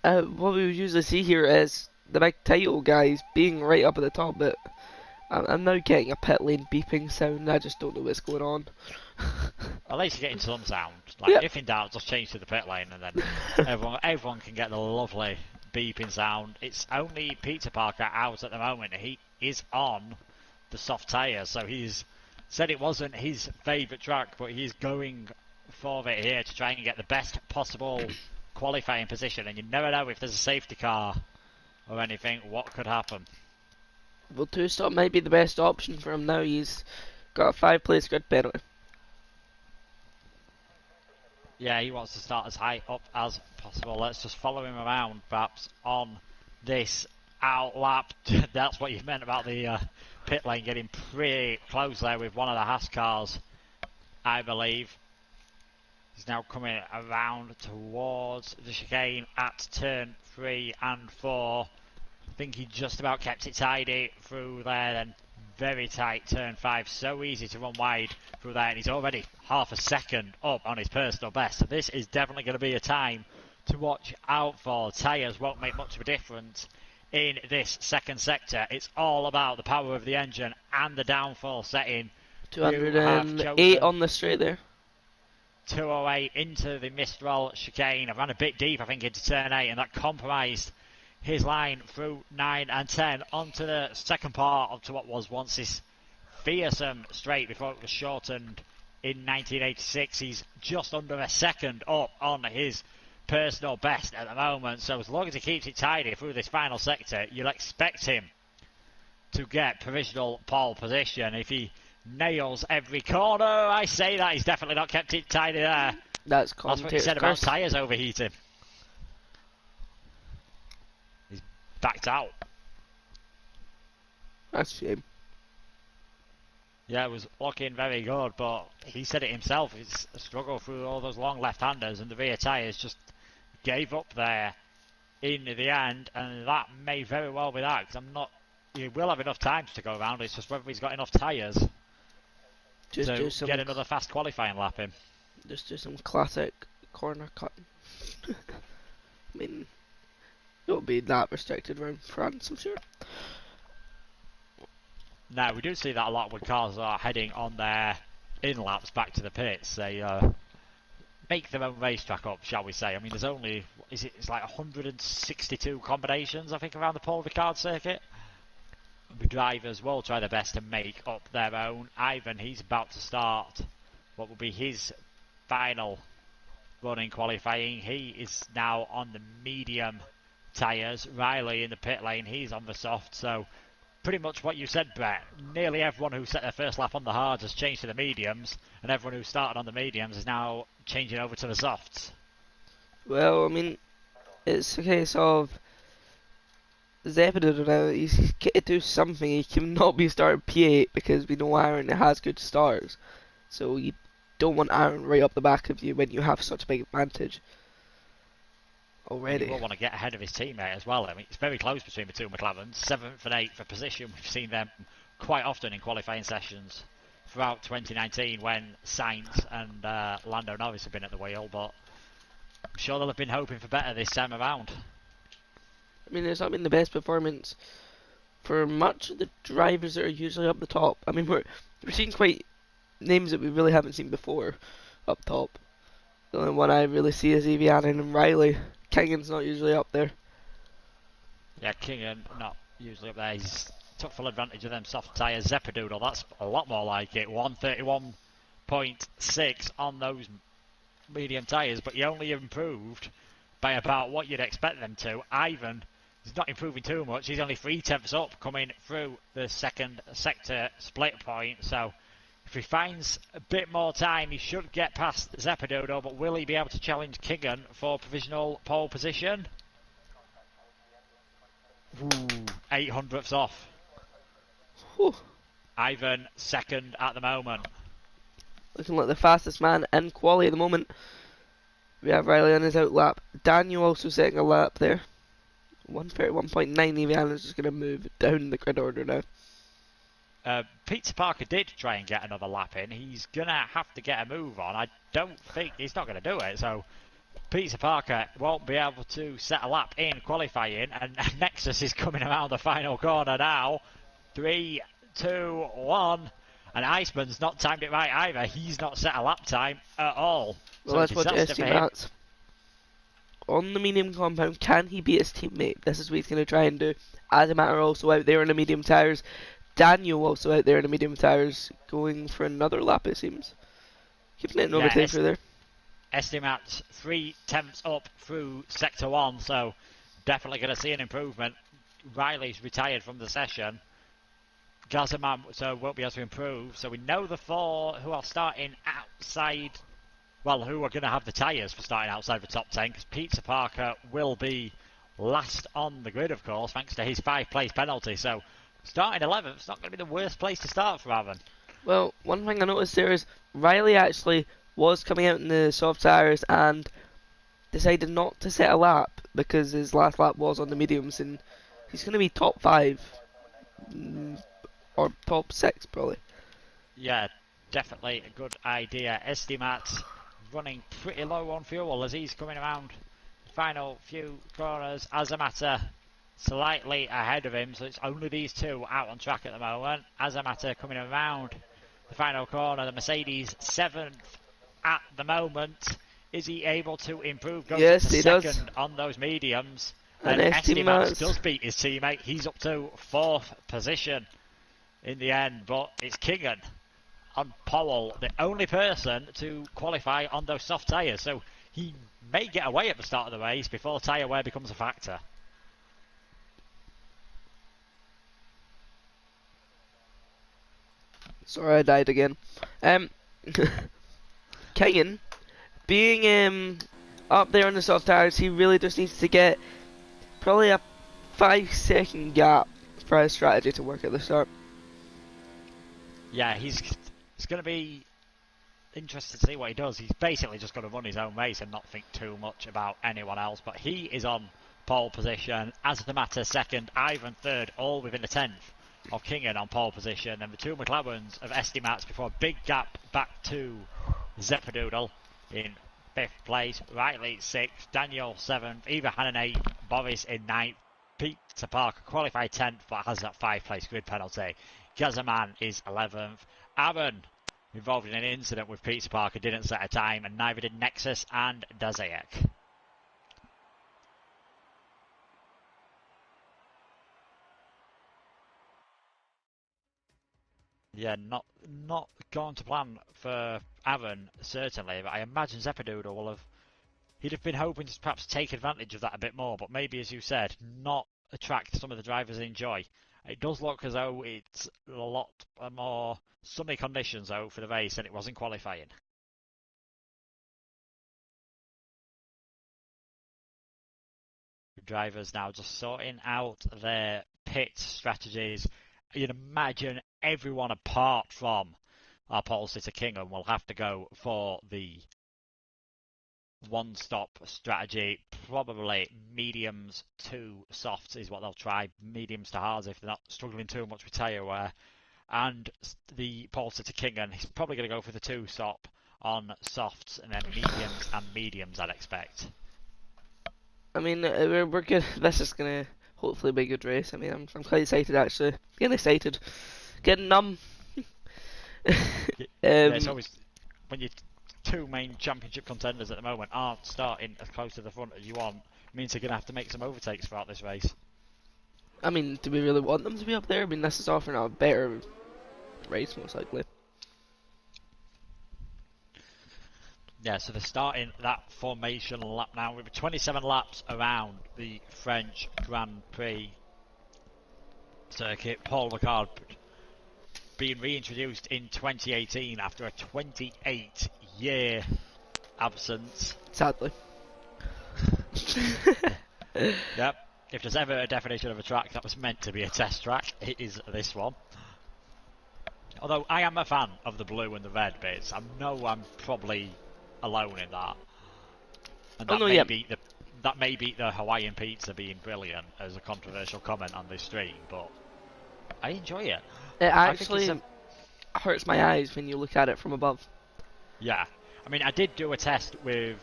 what we would usually see here as the big title guys being right up at the top, but I'm now getting a pit lane beeping sound. I just don't know what's going on. At least you're getting some sound. Like, if in doubt, just change to the pit lane, and then everyone can get the lovely beeping sound. It's only Peter Parker out at the moment. He is on the soft tyres, so he's said it wasn't his favourite track, but he's going for it here to try and get the best possible qualifying position. And you never know if there's a safety car or anything, what could happen. Well, 2-stop might be the best option for him now. He's got a 5-place grid penalty. Yeah, he wants to start as high up as possible. Let's just follow him around, perhaps, on this outlapped. That's what you meant about the pit lane getting pretty close there with one of the Haas cars, I believe. He's now coming around towards the chicane at turn 3 and 4. I think he just about kept it tidy through there, then very tight turn 5. So easy to run wide through there, and he's already half a second up on his personal best. So this is definitely going to be a time to watch out for. Tyres won't make much of a difference in this second sector. It's all about the power of the engine and the downforce setting. 208 on the straight there. 208 into the Mistral chicane. I ran a bit deep, I think, into turn 8, and that compromised his line through 9 and 10 onto the second part of what was once this fearsome straight before it was shortened in 1986. He's just under a second up on his personal best at the moment, so as long as he keeps it tidy through this final sector, you'll expect him to get provisional pole position. If he nails every corner, I say that he's definitely not kept it tidy there. That's what he said about tyres overheating. He's backed out. That's a shame. Yeah, it was looking very good, but he said it himself. It's a struggle through all those long left-handers, and the rear tyres just gave up there in the end, and that may very well be that, because he will have enough time to go around. It's just whether he's got enough tyres to get another fast qualifying lap in. Just do some classic corner cutting. I mean, it won't be that restricted around France, I'm sure. Now, we do see that a lot when cars are heading on their in-laps back to the pits. They make their own racetrack up, shall we say. I mean, there's only, it's like 162 combinations, I think, around the Paul Ricard circuit. The drivers will try their best to make up their own. Ivan, he's about to start what will be his final run in qualifying. He is now on the medium tyres. Riley in the pit lane, he's on the soft, so pretty much what you said, Brett. Nearly everyone who set their first lap on the hards has changed to the mediums, and everyone who started on the mediums is now changing over to the softs. Well, I mean, it's a case of Zeppedo now. He's got to do something. He cannot be starting P8 because we know Aaron has good stars. So you don't want Aaron right up the back of you when you have such a big advantage already. He will want to get ahead of his teammate as well. I mean, it's very close between the two McLarens. 7th and 8th for position. We've seen them quite often in qualifying sessions throughout 2019 when Sainz and Lando Norris have been at the wheel, but I'm sure they'll have been hoping for better this time around. I mean, it's not been the best performance for much of the drivers that are usually up the top. I mean, we're seeing quite names that we really haven't seen before up top. The only one I really see is Evianen and Riley. Kingan's not usually up there. Yeah, Kingan not usually up there. He's took full advantage of them soft tyres. Zeppedoodle, that's a lot more like it. 131.6 on those medium tyres, but he only improved by about what you'd expect them to. Ivan is not improving too much. He's only 3/10 up coming through the second sector split point, so if he finds a bit more time, he should get past Zeppedoodle, but will he be able to challenge Kingan for provisional pole position? Ooh, 800ths off. Whew. Ivan second at the moment. Looking like the fastest man in quali at the moment. We have Riley on his out lap. Daniel also setting a lap there. 131.9. Evian is just going to move down the grid order now. Peter Parker did try and get another lap in. He's going to have to get a move on. I don't think he's not going to do it. So Peter Parker won't be able to set a lap in qualifying. And Nexus is coming around the final corner now. 3, 2, 1. And Iceman's not timed it right either. He's not set a lap time at all. Well, so that's what ST Matt's. On the medium compound, can he beat his teammate? This is what he's going to try and do. Adamatter also out there in the medium tyres. Daniel also out there in the medium tyres, going for another lap, it seems. Keeping it in overtaker there. Estimat's 3/10 up through Sector 1, so definitely going to see an improvement. Riley's retired from the session. Gazaman so won't be able to improve. So we know the 4 who are starting outside, well, who are going to have the tyres for starting outside the top 10, because Peter Parker will be last on the grid, of course, thanks to his 5th-place penalty. So starting 11th, it's not going to be the worst place to start for Avon. Well, one thing I noticed there is Riley actually was coming out in the soft tyres and decided not to set a lap because his last lap was on the mediums, and he's going to be top 5 or top 6 probably. Yeah, definitely a good idea. Estimat running pretty low on fuel as he's coming around the final few corners. Azamata slightly ahead of him, so it's only these two out on track at the moment. Azamata coming around the final corner. The Mercedes 7th at the moment. Is he able to improve? Goes yes, up to he second does. On those mediums. And Estimat does beat his teammate. He's up to 4th position in the end, but it's Kingan on pole, the only person to qualify on those soft tyres, so he may get away at the start of the race before tyre wear becomes a factor. Sorry, I died again. Kingan, being up there on the soft tyres, he really just needs to get probably a 5-second gap for his strategy to work at the start. Yeah, it's going to be interesting to see what he does. He's basically just going to run his own race and not think too much about anyone else. But he is on pole position. As the matter, second, Ivan third, all within a 10th of Kingan on pole position. And the two McLarens of Estimats before a big gap back to Zeppadoodle in 5th place. Riley 6th, Daniel 7th, Eva Hannon 8th, Boris in 9th. Peter Parker qualified 10th but has that 5th-place grid penalty. Gazaman is 11th. Aaron, involved in an incident with Peter Parker, didn't set a time, and neither did Nexus and Dazayek. Yeah, not going to plan for Aaron, certainly, but I imagine Zeppadoodle he'd have been hoping to perhaps take advantage of that a bit more, but maybe, as you said, not attract some of the drivers in joy. It does look as though it's a lot more sunny conditions, though, for the race than it was in qualifying. Drivers now just sorting out their pit strategies. You'd imagine everyone apart from our pole sitter Kingham will have to go for the one-stop strategy. Probably mediums to softs is what they'll try. Mediums to hards if they're not struggling too much with tyre wear. And the pole sitter Kingham, he's probably going to go for the 2-stop on softs and then mediums, I'd expect. I mean, we're good. This is going to hopefully be a good race. I mean, I'm quite excited actually. Getting excited. Getting numb. Yeah, it's always when you two main championship contenders at the moment aren't starting as close to the front as you want, it means you're going to have to make some overtakes throughout this race. I mean, do we really want them to be up there? I mean, this is offering a better race, most likely. Yeah, so they're starting that formation lap now. We've 27 laps around the French Grand Prix circuit. Paul Ricard being reintroduced in 2018 after a 28-year absence. Sadly. Yep. If there's ever a definition of a track that was meant to be a test track, it is this one. Although I am a fan of the blue and the red bits, I know I'm probably alone in that. And that may beat the Hawaiian pizza being brilliant as a controversial comment on this stream, but I enjoy it. It actually hurts my eyes when you look at it from above. Yeah. I mean, I did do a test with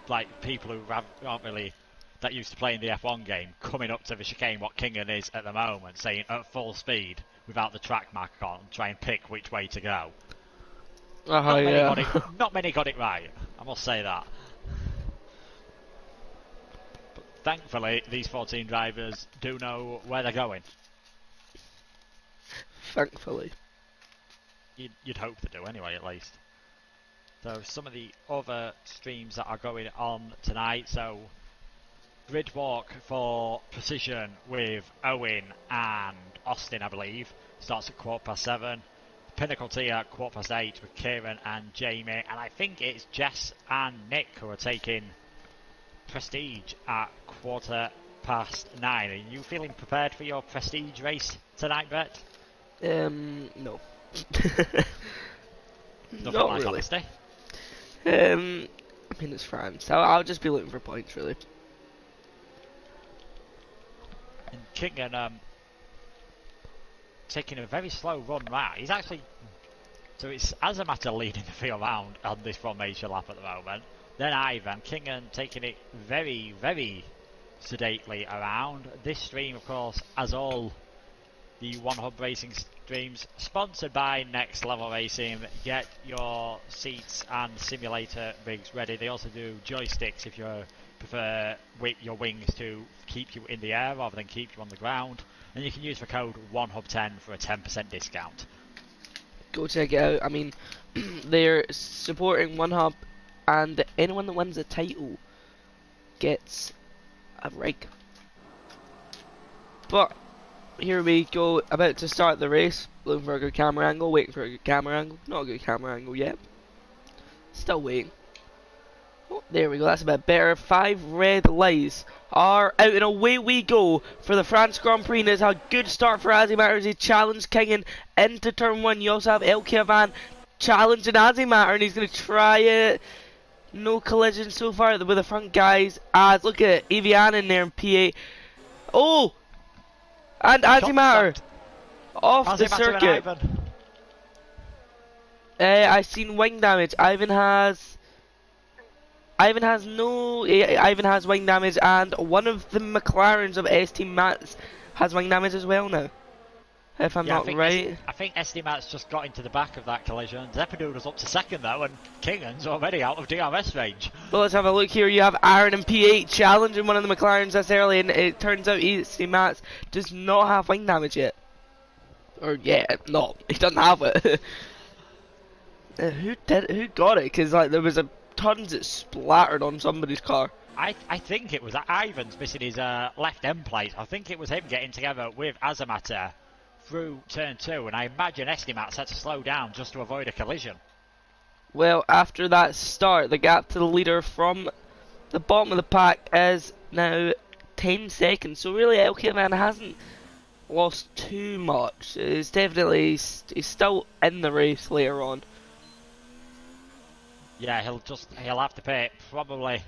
like people who aren't really that used to playing the F1 game, coming up to the chicane, what Kingham is at the moment, saying at full speed without the track mark on, try and pick which way to go. Not many got it right, I must say that. But thankfully, these 14 drivers do know where they're going. Thankfully. You'd hope they do anyway, at least. So some of the other streams that are going on tonight, so grid walk for Precision with Owen and Austin, I believe, starts at 7:15. Pinnacle Tier 8:15 with Kieran and Jamie, and I think it's Jess and Nick who are taking Prestige at 9. Are you feeling prepared for your prestige race tonight, Brett? No. Nothing Not like really. honesty. I mean, it's France. I'll just be looking for points, really. And Kingan taking a very slow run round. He's actually... So it's Azamata leading the field round on this formation lap at the moment. Then Ivan. Kingan taking it very, very sedately around. This stream, of course, as all the One Hub Racing streams, sponsored by Next Level Racing. Get your seats and simulator rigs ready. They also do joysticks if you prefer your wings to keep you in the air rather than keep you on the ground. And you can use the code OneHub10 for a 10% discount. Go check it out. I mean, they're supporting One Hub, and anyone that wins the title gets a rig. But here we go, about to start the race. Looking for a good camera angle, waiting for a good camera angle. Not a good camera angle yet. Still waiting. Oh, there we go, that's a bit better. 5 red lights are out and away we go for the France Grand Prix. And it's a good start for Azimatter as he challenged Kingan into turn 1. You also have Elkiavan challenging Azimatter, and he's going to try it. No collision so far with the front guys. As look at Evian in there in P8. Oh! And Azimatter off the circuit. I seen wing damage. Ivan has wing damage, and one of the McLarens of ST Mats has wing damage as well now. If I'm not right. I think SD Mats just got into the back of that collision. Zepadoodle's up to second though, and Kingan's already out of DRS range. Well, let's have a look here. You have Aaron and P8 challenging one of the McLarens this early, and it turns out SD Mats does not have wing damage yet. Or yeah, no, he doesn't have it. Who got it? Because like there was a tons that splattered on somebody's car. I think it was Ivan's missing his left end plate. I think it was him getting together with Azamata through turn 2, and I imagine Estimat's had to slow down just to avoid a collision. Well, after that start, the gap to the leader from the bottom of the pack is now 10 seconds. So really, Elkiavan hasn't lost too much. He's he's still in the race later on. Yeah, he'll have to pay it. Probably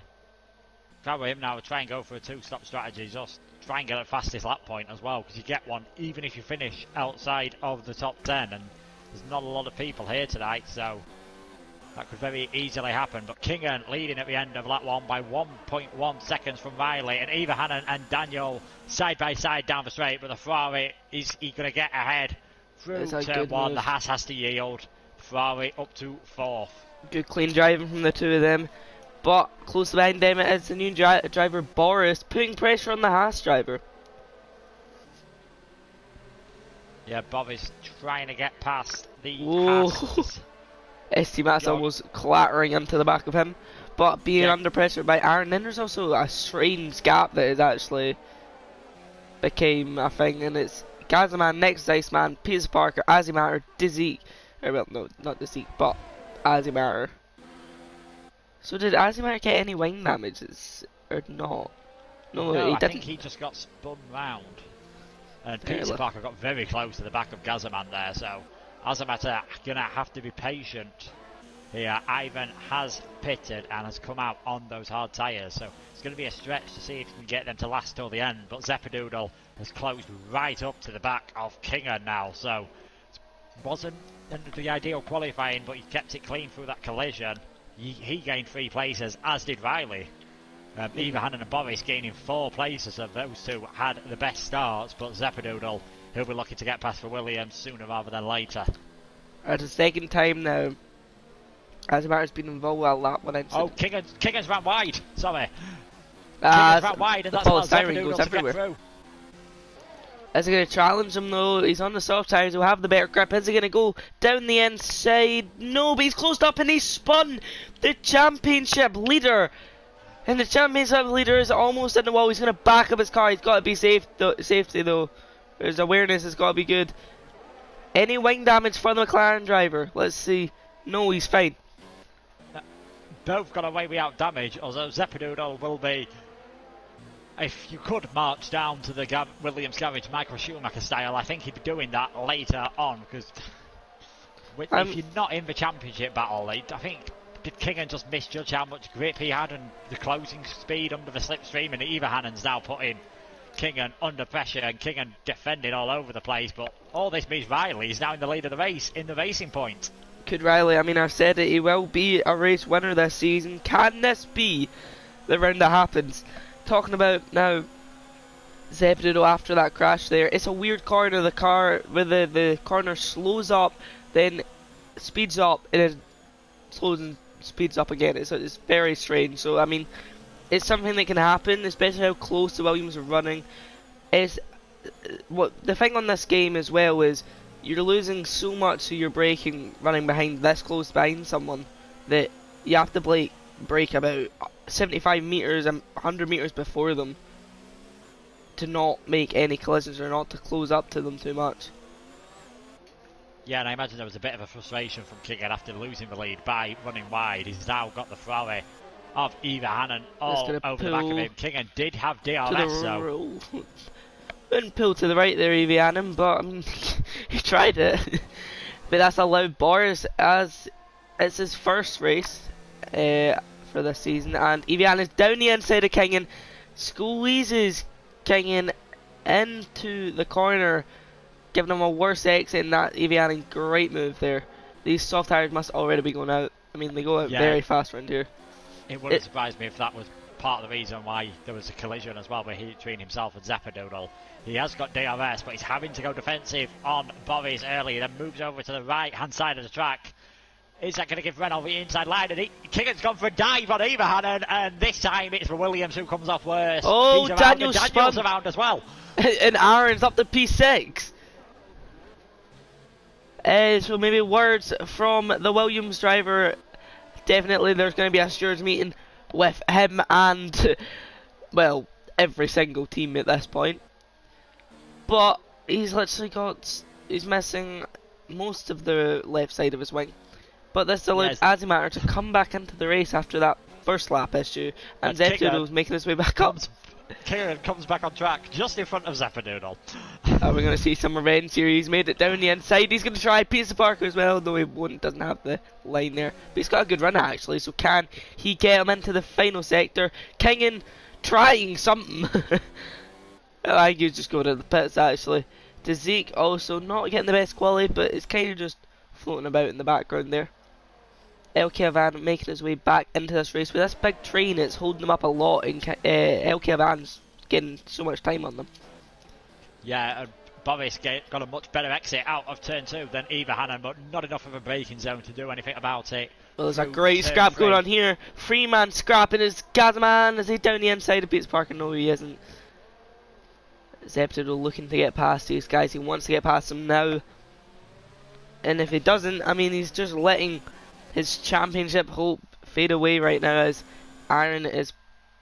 him now. Try and go for a 2-stop strategy. Just try and get a fastest lap point as well, because you get one even if you finish outside of the top 10. And there's not a lot of people here tonight, so that could very easily happen. But Kingan leading at the end of lap 1 by 1.1 seconds from Riley, and Eva Hannon and Daniel side by side down the straight. But the Ferrari is going to get ahead through turn 1. The Haas has to yield. Ferrari up to 4th. Good clean driving from the two of them, but close behind them it is the new driver Boris, putting pressure on the Haas driver. Yeah, Boris trying to get past the Haas. ST Mats almost clattering into the back of him, but being under pressure by Aaron. Then there's also a strange gap that has actually became a thing, and it's Gazaman, Next Iceman, Peter Parker, Azimatter, Dizzy, well no, not Dizzy, but Azimatter. So did Azimatter get any wing damages or not? No, he I didn't. think he just got spun round. And Peter Parker got very close to the back of Gazaman there, so Azimatter gonna have to be patient here. Ivan has pitted and has come out on those hard tyres, so it's going to be a stretch to see if he can get them to last till the end. But Zepadoodle has closed right up to the back of Kingan now, so it wasn't the ideal qualifying, but he kept it clean through that collision. He gained 3 places, as did Riley. Eva Hannon and Boris gaining 4 places, so those two had the best starts, but Zepadoodle, he'll be lucky to get past for Williams sooner rather than later. At the second time now, Azimatter's been involved with a lap 1 incident. Oh, Kingan's ran wide, sorry. Kingan's ran wide, and that's allowed Zepadoodle to get through. Is he going to challenge him though? He's on the soft tires, he'll have the better grip. Is he going to go down the inside? No, but he's closed up and he's spun the championship leader. And the championship leader is almost in the wall. He's going to back up his car. He's got to be safe safety though. His awareness has got to be good. Any wing damage for the McLaren driver? Let's see. No, he's fine. Both got away without damage, although Zepadoodle will be if you could march down to the Williams garage Michael Schumacher style, I think he'd be doing that later on, because if you're not in the championship battle, I think did Kingan just misjudge how much grip he had and the closing speed under the slipstream, and Everhanen's now putting Kingan under pressure and Kingan defending all over the place, but all this means Riley is now in the lead of the race in the racing point. Could Riley, I mean, I've said it, he will be a race winner this season. Can this be the round that happens? Talking about now Zeppedo after that crash there, it's a weird corner. The car with the corner slows up, then speeds up, and it slows and speeds up again. It's very strange. So I mean, it's something that can happen, especially how close the Williams are running. Is what the thing on this game as well is you're losing so much of your braking running behind this close behind someone that you have to brake about 75 meters and 100 meters before them to not make any collisions or not to close up to them too much. Yeah, and I imagine there was a bit of a frustration from Kingan after losing the lead by running wide. He's now got the throw of Everhanen all over the back of him. Kingan did have DRS, so didn't pull to the right there, Everhanen, but I mean, he tried it. But that's allowed Boris, as it's his first race for this season, and Everhanen is down the inside of Kingan, squeezes Kingan into the corner, giving him a worse exit in that. Everhanen, great move there. These soft tires must already be going out. I mean, they go out very fast around here. It wouldn't surprise me if that was part of the reason why there was a collision as well between himself and Zeppedo. He has got DRS, but he's having to go defensive on Boris early, then moves over to the right hand side of the track. Is that going to give Renault the inside line? And Kingan's gone for a dive on Everhanen, and this time it's for Williams who comes off worse. Oh, Daniel's around as well. And Aaron's up to P6. So maybe words from the Williams driver. Definitely there's going to be a stewards meeting with him and, well, every single team at this point. But he's missing most of the left side of his wing. But this allowed Azimatter to come back into the race after that first lap issue, and Zeppedo's making his way back up. Kieran comes back on track just in front of Zeppedo. We're going to see some revenge here. He's made it down the inside. He's going to try Peter Parker as well, though he doesn't have the line there. But he's got a good run actually, so can he get him into the final sector? Kingan trying something. I think he's just going to the pits actually. Zeke also not getting the best quality, but it's kind of just floating about in the background there. LK Van making his way back into this race with this big train. It's holding them up a lot, and LK Van's getting so much time on them. Yeah, and Boris got a much better exit out of turn 2 than Everhanen, but not enough of a braking zone to do anything about it. Well, there's a great scrap going on here. Freeman scrapping his Gazman. Is he down the inside of Pete's Parker? No, he isn't. Zeppedo looking to get past these guys. He wants to get past them now. And if he doesn't, I mean, he's just letting his championship hope fade away right now, as Aaron is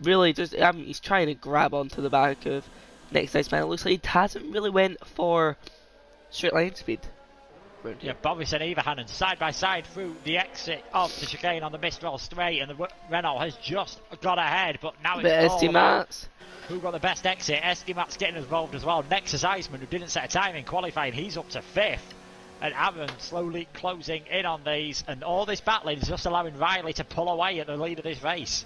really just, I mean, he's trying to grab onto the back of Next Iceman. It looks like he hasn't really went for straight line speed. Yeah, Boris and Everhanen side by side through the exit of the chicane on the Mistral straight, and the Renault has just got ahead, but now it's all about who got the best exit. Estimat's getting involved as well. Nexus Iceman, who didn't set a time in qualifying, he's up to 5th. And Aaron slowly closing in on these, and all this battling is just allowing Riley to pull away at the lead of this race.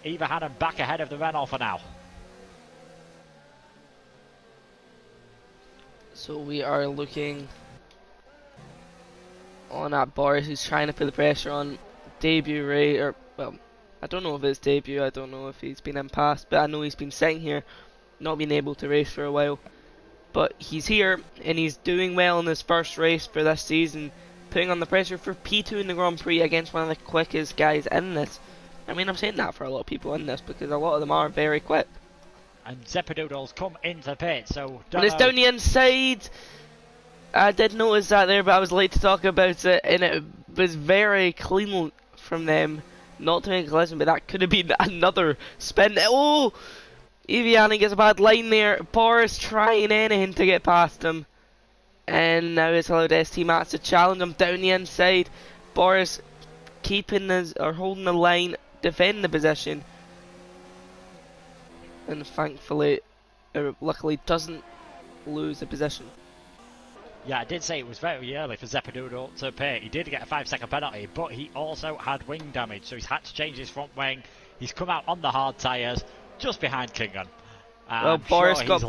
Everhanen back ahead of the Renault for now. So we are looking on at Boris, who's trying to put the pressure on debut Ray, or well, I don't know if it's debut, I don't know if he's been in past, but I know he's been sitting here, not being able to race for a while. But he's here, and he's doing well in his first race for this season, putting on the pressure for P2 in the Grand Prix against one of the quickest guys in this. I mean, I'm saying that for a lot of people in this, because a lot of them are very quick. And Zeppedoodle's come into pit, so... But it's down the inside! I did notice that there, but I was late to talk about it, and it was very clean from them not to make a collision, but that could have been another spin. Oh! Everhanen gets a bad line there. Boris trying anything to get past him. And now it's allowed ST Mats to challenge him down the inside. Boris keeping his, or holding the line, defending the position. and thankfully, luckily doesn't lose the position. Yeah, I did say it was very early for Zepadoodle to pay. He did get a 5-second penalty, but he also had wing damage, so he's had to change his front wing. He's come out on the hard tyres, just behind Kingan. Well, Boris got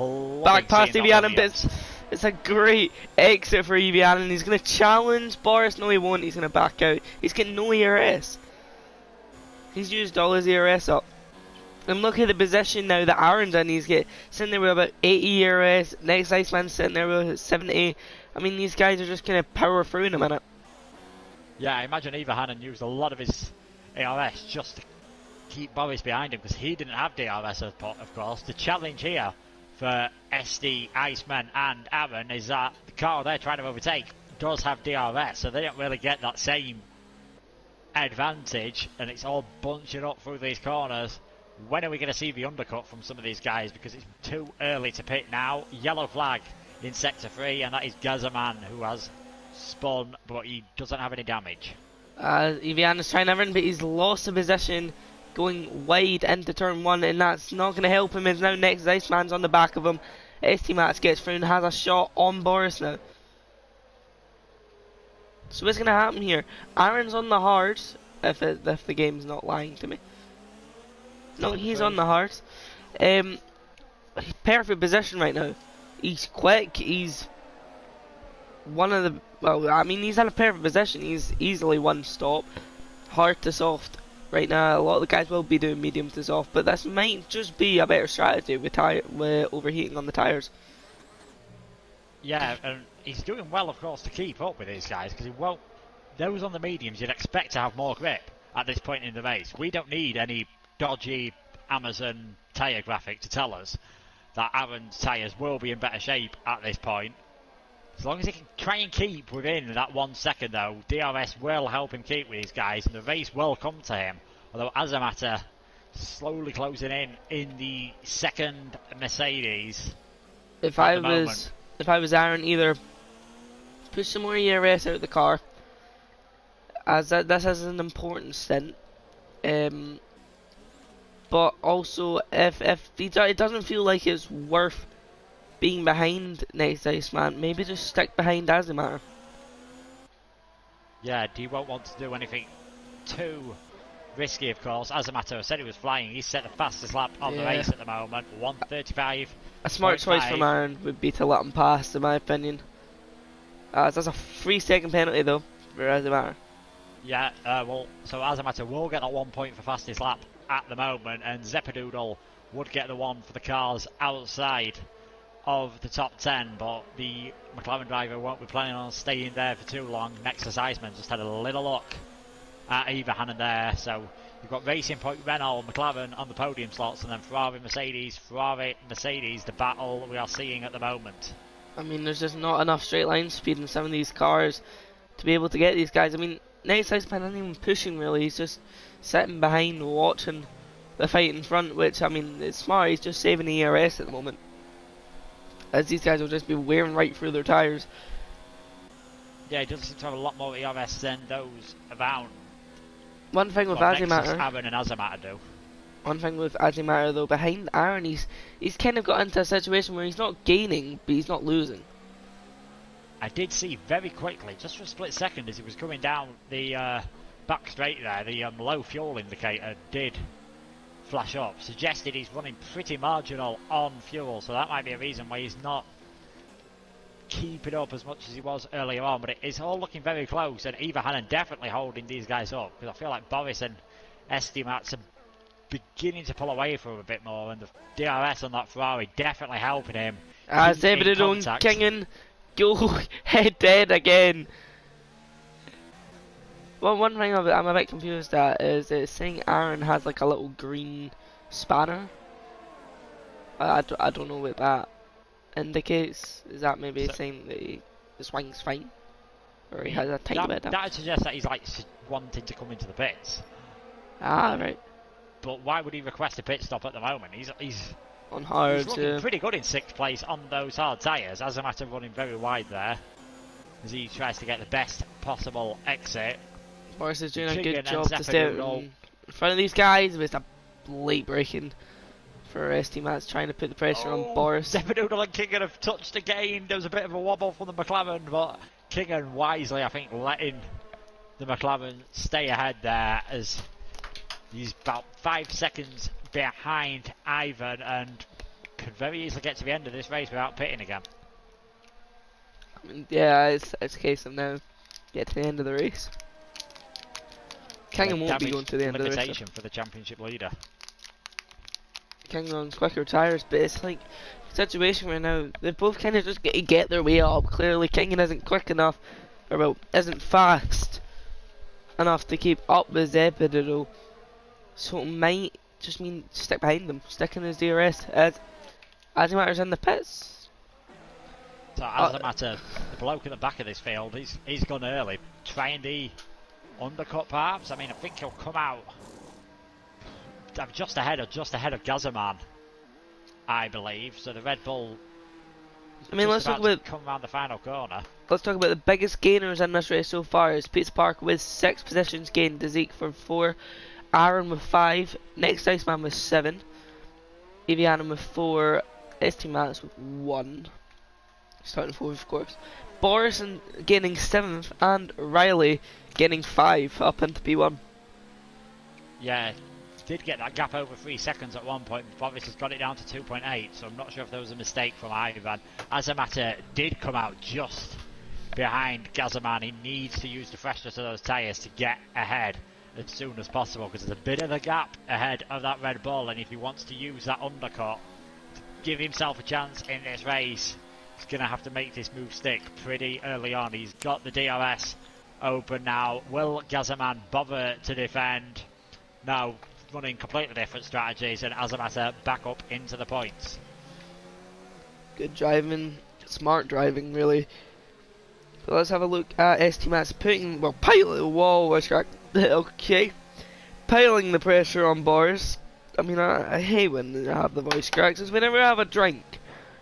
back past Evian, but it's a great exit for Evian, and he's going to challenge Boris. No, he won't. He's going to back out. He's getting no ERS. He's used all his ERS up. And look at the position now that Aaron's in. He's sitting there with about 80 ERS. Next Iceman's sitting there with 70. I mean, these guys are just going to power through in a minute. Yeah, I imagine Eva Hannon used a lot of his ARS just to keep Boris behind him, because he didn't have DRS, of course. The challenge here for SD, Iceman and Aaron is that the car they're trying to overtake does have DRS, so they don't really get that same advantage, and it's all bunching up through these corners. When are we going to see the undercut from some of these guys? Because it's too early to pit now. Yellow flag in Sector 3, and that is Gazaman, who has spun, but he doesn't have any damage. Evian is trying everything, but he's lost the position going wide into turn 1, and that's not going to help him. As now next Iceman's on the back of him. ST Max gets through and has a shot on Boris now. So what's going to happen here? Aaron's on the hard, if the game's not lying to me. No, he's on the hard. Perfect position right now. He's quick. He's one of the... Well, I mean, he's in a perfect position. He's easily one stop. Hard to soft right now. A lot of the guys will be doing medium to soft, but this might just be a better strategy with overheating on the tyres. Yeah, and he's doing well, of course, to keep up with these guys, because he won't... Those on the mediums you'd expect to have more grip at this point in the race. We don't need any dodgy Amazon tyre graphic to tell us that Aaron's tyres will be in better shape at this point. As long as he can try and keep within that 1 second, though, DRS will help him keep with these guys, and the race will come to him. Although Azamata slowly closing in the second Mercedes. If I was Aaron, either push some more ERS out of the car, as this is an important stint. But also, if it doesn't feel like it's worth being behind next Iceman, maybe just stick behind Azimar. Yeah, he won't want to do anything too risky, of course. Azamato said he was flying. He's set the fastest lap of the race at the moment, 1:35. A smart choice from Aaron would be to let him pass, in my opinion. That's a 3-second penalty, though, for Azimar. Yeah, so Azamato will get that 1 point for fastest lap at the moment, and Zepadoodle would get the one for the cars outside of the top 10, but the McLaren driver won't be planning on staying there for too long. Nexus Iceman just had a little look at Eva Hannon there, so you've got Racing Point, Renault, McLaren on the podium slots, and then Ferrari, Mercedes, the battle we are seeing at the moment. I mean, there's just not enough straight line speed in some of these cars to be able to get these guys. I mean, Nexus Iceman isn't even pushing really, he's just sitting behind watching the fight in front, which, I mean, it's smart. He's just saving the ERS at the moment, as these guys will just be wearing right through their tyres. Yeah, he does seem to have a lot more ERS than those around. One thing with Azimata, Aaron and Azamata do. One thing with Azimata though, behind Aaron, he's kind of got into a situation where he's not gaining, but he's not losing. I did see very quickly, just for a split second, as he was coming down the back straight there, the low fuel indicator did flash up, suggested he's running pretty marginal on fuel, so that might be a reason why he's not keeping up as much as he was earlier on, but it's all looking very close, and Eva Hannon definitely holding these guys up, because I feel like Boris and SD Mats are beginning to pull away from him a bit more, and the DRS on that Ferrari definitely helping him. Zebadoodle and Kingan go head dead again. Well, one thing I'm a bit confused at is it's saying Aaron has like a little green spanner. I don't know what that indicates. Is that maybe saying that the swing's fine? Or he has a tiny bit of that would suggest that he's like wanting to come into the pits. Ah, right. But why would he request a pit stop at the moment? He's on hard. He's looking pretty good in 6th place on those hard tyres. Azamata running very wide there as he tries to get the best possible exit. Boris is doing a good job to stay out in front of these guys, but it's a late braking for ST Mats, trying to put the pressure on Boris. Zepadoodle and Kingan have touched again. There was a bit of a wobble from the McLaren, but Kingan wisely, I think, letting the McLaren stay ahead there, as he's about 5 seconds behind Ivan and could very easily get to the end of this race without pitting again. I mean, yeah, it's a case of now get to the end of the race. Kingan won't be going to the end of the race. Limitation for the championship leader. Kingan runs quicker tyres, but it's like a situation where now they both kind of just get their way up. Clearly, Kingan isn't quick enough, or well, isn't fast enough to keep up with Zepadoodle, so it might just mean stick behind them, stick in his DRS as he matters in the pits. So as a matter, the bloke in the back of this field, he's gone early, trying the undercut perhaps. I mean, I think he'll come out just ahead of Gazaman, I believe. So the Red Bull. I mean, let's talk about come around the final corner. Let's talk about the biggest gainers in this race so far. Is Pizza Park with 6 positions gained, Zeke for 4, Aaron with 5, next Iceman with 7, Evianin with 4, ST Mats with 1. Starting 4th, of course. Boris gaining 7th, and Riley gaining 5 up into P1. Yeah, did get that gap over 3 seconds at one point. Boris has got it down to 2.8, so I'm not sure if there was a mistake from Ivan. As a matter, did come out just behind Gazaman. He needs to use the freshness of those tyres to get ahead as soon as possible, because there's a bit of a gap ahead of that Red Bull, and if he wants to use that undercut to give himself a chance in this race, he's going to have to make this move stick pretty early on. He's got the DRS open now. Will Gazaman bother to defend? No, running completely different strategies, and as a matter, back up into the points. Good driving, smart driving, really. So let's have a look at ST Mats piling the wall, okay. Piling the pressure on Boris. I mean, I hate when I have the voice cracks. It's whenever I have a drink,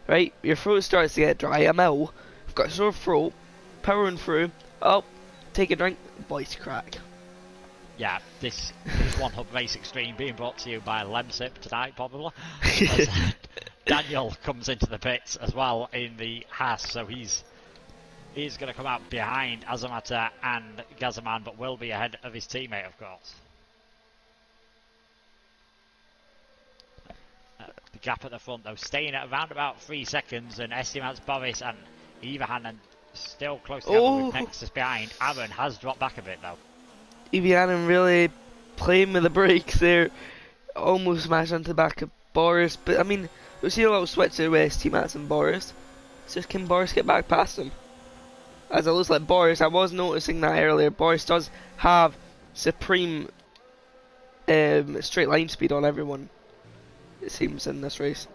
right, your throat starts to get dry. I'm ill, I've got a sore throat, powering through, take a drink, voice crack. Yeah, this One Hub Race Extreme being brought to you by Lemsip tonight, probably. Daniel comes into the pits as well in the Haas, so he's going to come out behind Azamata and Gazaman, but will be ahead of his teammate, of course. The gap at the front, though, staying at around about 3 seconds, and estimates Boris and Evahan still close together with Nexus behind. Aaron has dropped back a bit, though. Evianin really playing with the brakes there, almost smashed into the back of Boris, but I mean, we've seen a little switch there with ST Mats and Boris. It's just, can Boris get back past him? As it looks like Boris, I was noticing that earlier, Boris does have supreme straight line speed on everyone, it seems, in this race.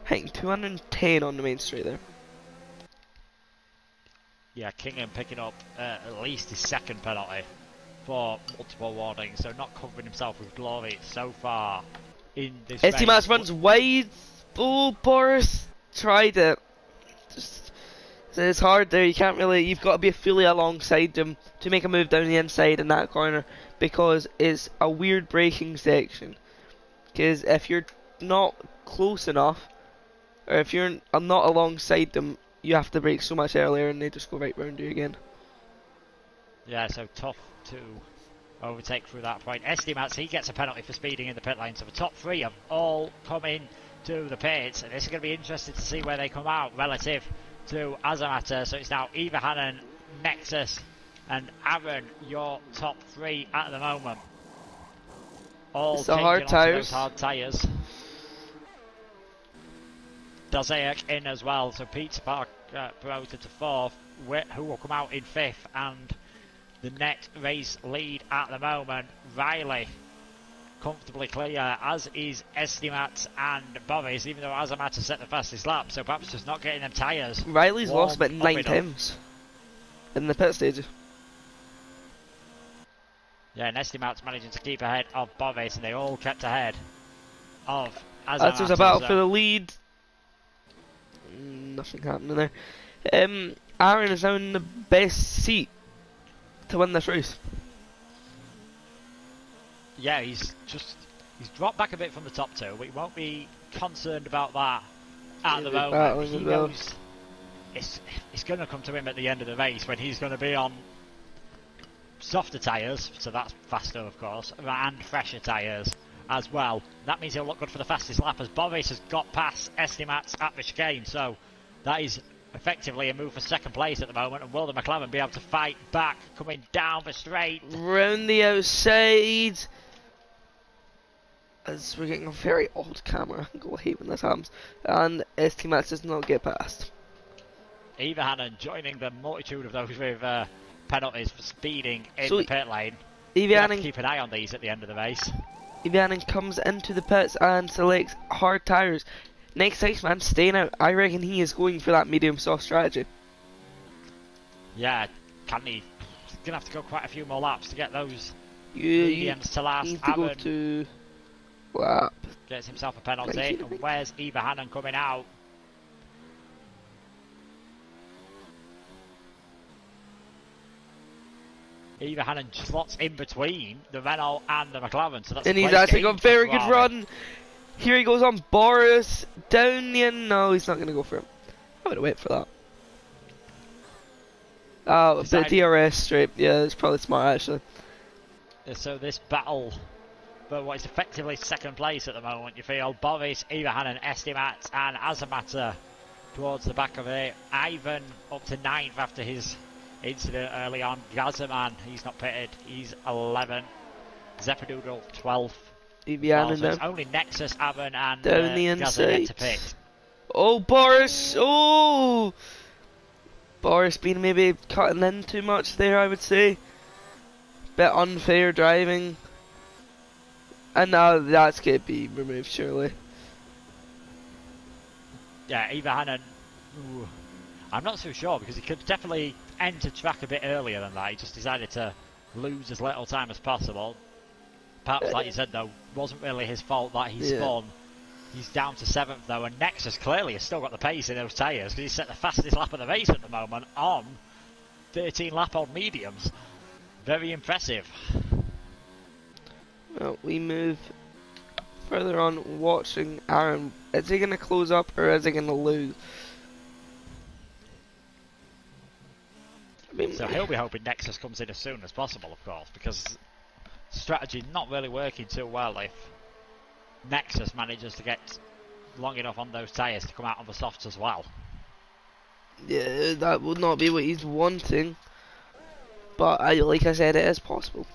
Hitting 210 on the main straight there. Yeah, Kingham picking up at least his second penalty for multiple warnings, so not covering himself with glory so far in this race. ST Mats runs wide. Oh, Boris tried it. Just, it's hard there. You can't really. You've got to be fully alongside them to make a move down the inside in that corner, because it's a weird braking section. Because if you're not close enough, or if you're not alongside them, you have to brake so much earlier, and they just go right round you again. Yeah, so tough to overtake through that point. ST Mats, he gets a penalty for speeding in the pit lane, so the top 3 have all come in to the pits, and this is going to be interesting to see where they come out relative to Azamata. So it's now Eva Hannon, Nexus and Aaron, your top 3 at the moment. All it's the hard tyres. Hard tyres. Dazaic in as well, so Pizza Park promoted to 4th, who will come out in 5th, and the net race lead at the moment, Riley comfortably clear, as is Estimat and Boris, even though Azamat has set the fastest lap, so perhaps just not getting them tyres. Riley's lost about 9 times in the pit stage. Yeah, and Estimat's managing to keep ahead of Boris, and they all kept ahead of Azamat. As there's a battle for the lead. Nothing happening there. Aaron is now in the best seat to win this race. Yeah, he's He's dropped back a bit from the top two, but he won't be concerned about that at the moment. battling He as well. knows it's going to come to him at the end of the race when he's going to be on softer tyres, so that's faster of course, and fresher tyres as well. That means he'll look good for the fastest lap, as Boris has got past Estimats at the chicane, so that is effectively a move for second place at the moment, and will the McLaren be able to fight back coming down the straight? Round the outside. As we're getting a very old camera angle, I hate when this happens. And ST-Max does not get past. Ivahanen joining the multitude of those with penalties for speeding in So the pit lane. You have to Ivahanen keep an eye on these at the end of the race. comes into the pits and selects hard tyres. Next Iceman staying out. I reckon he is going for that medium soft strategy. Yeah, can he? He's going to have to go quite a few more laps to get those You mediums to last. need to go Aben to lap. gets himself a penalty. Right. And where's Ivahanen coming out? Ivahanen slots in between the Renault and the McLaren, so that's And a he's place actually got gained a for very good Ferrari. run. Here he goes on Boris. Down the end. No, he's not going to go for him. I would have waited for that. Oh, the Decide- DRS straight. Yeah, it's probably smart actually. So this battle for what is effectively second place at the moment, you feel Boris, Ivahanen, Estimat and Azamata towards the back of it. Ivan up to 9th after his incident early on. Gazaman, he's not pitted, he's 11th. Zeppedoodle 12th. Evian So it's now. only Nexus, Avan and Down the Gaza yet inside. to pit. Oh, Boris! Oh! Boris being maybe cutting in too much there, I would say. Bit unfair driving. And now that's going to be removed, surely. Yeah, Ivahanen, I'm not so sure because he could definitely enter track a bit earlier than that. He just decided to lose as little time as possible. Perhaps, like you said though, wasn't really his fault that he spun. He's down to 7th though, and Nexus clearly has still got the pace in those tyres because he's set the fastest lap of the race at the moment on 13 lap old mediums. Very impressive. Well, we move further on watching Aaron. Is he going to close up or is he going to lose? I mean, So he'll be hoping Nexus comes in as soon as possible, of course, because strategy not really working too well if Nexus manages to get long enough on those tyres to come out on the softs as well. yeah, that would not be what he's wanting. But like I said, it is possible.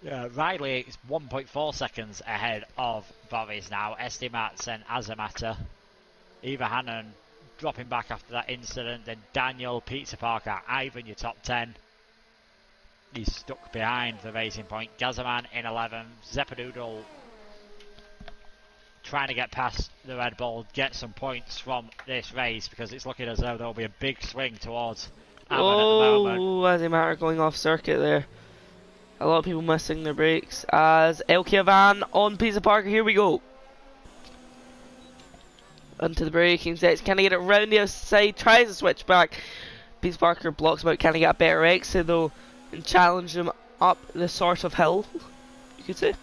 Yeah, Riley is 1.4 seconds ahead of Boris now. Estimats and Azamata. Ivahanen dropping back after that incident. Then Daniel, Pizza Parker, Ivan, your top 10. He's stuck behind the racing point. Gazaman in 11th. Zeppedoodle trying to get past the Red Bull, get some points from this race because it's looking as though there'll be a big swing towards Avan at the moment. Oh, as a matter going off circuit there. A lot of people missing their brakes. As Elkia Van on Pizza Parker, here we go. Into the braking sets. Can he get it round the outside? Tries to switch back. Pizza Parker blocks him out. Can he get a better exit though? And challenge him up the sort of hill, you could say.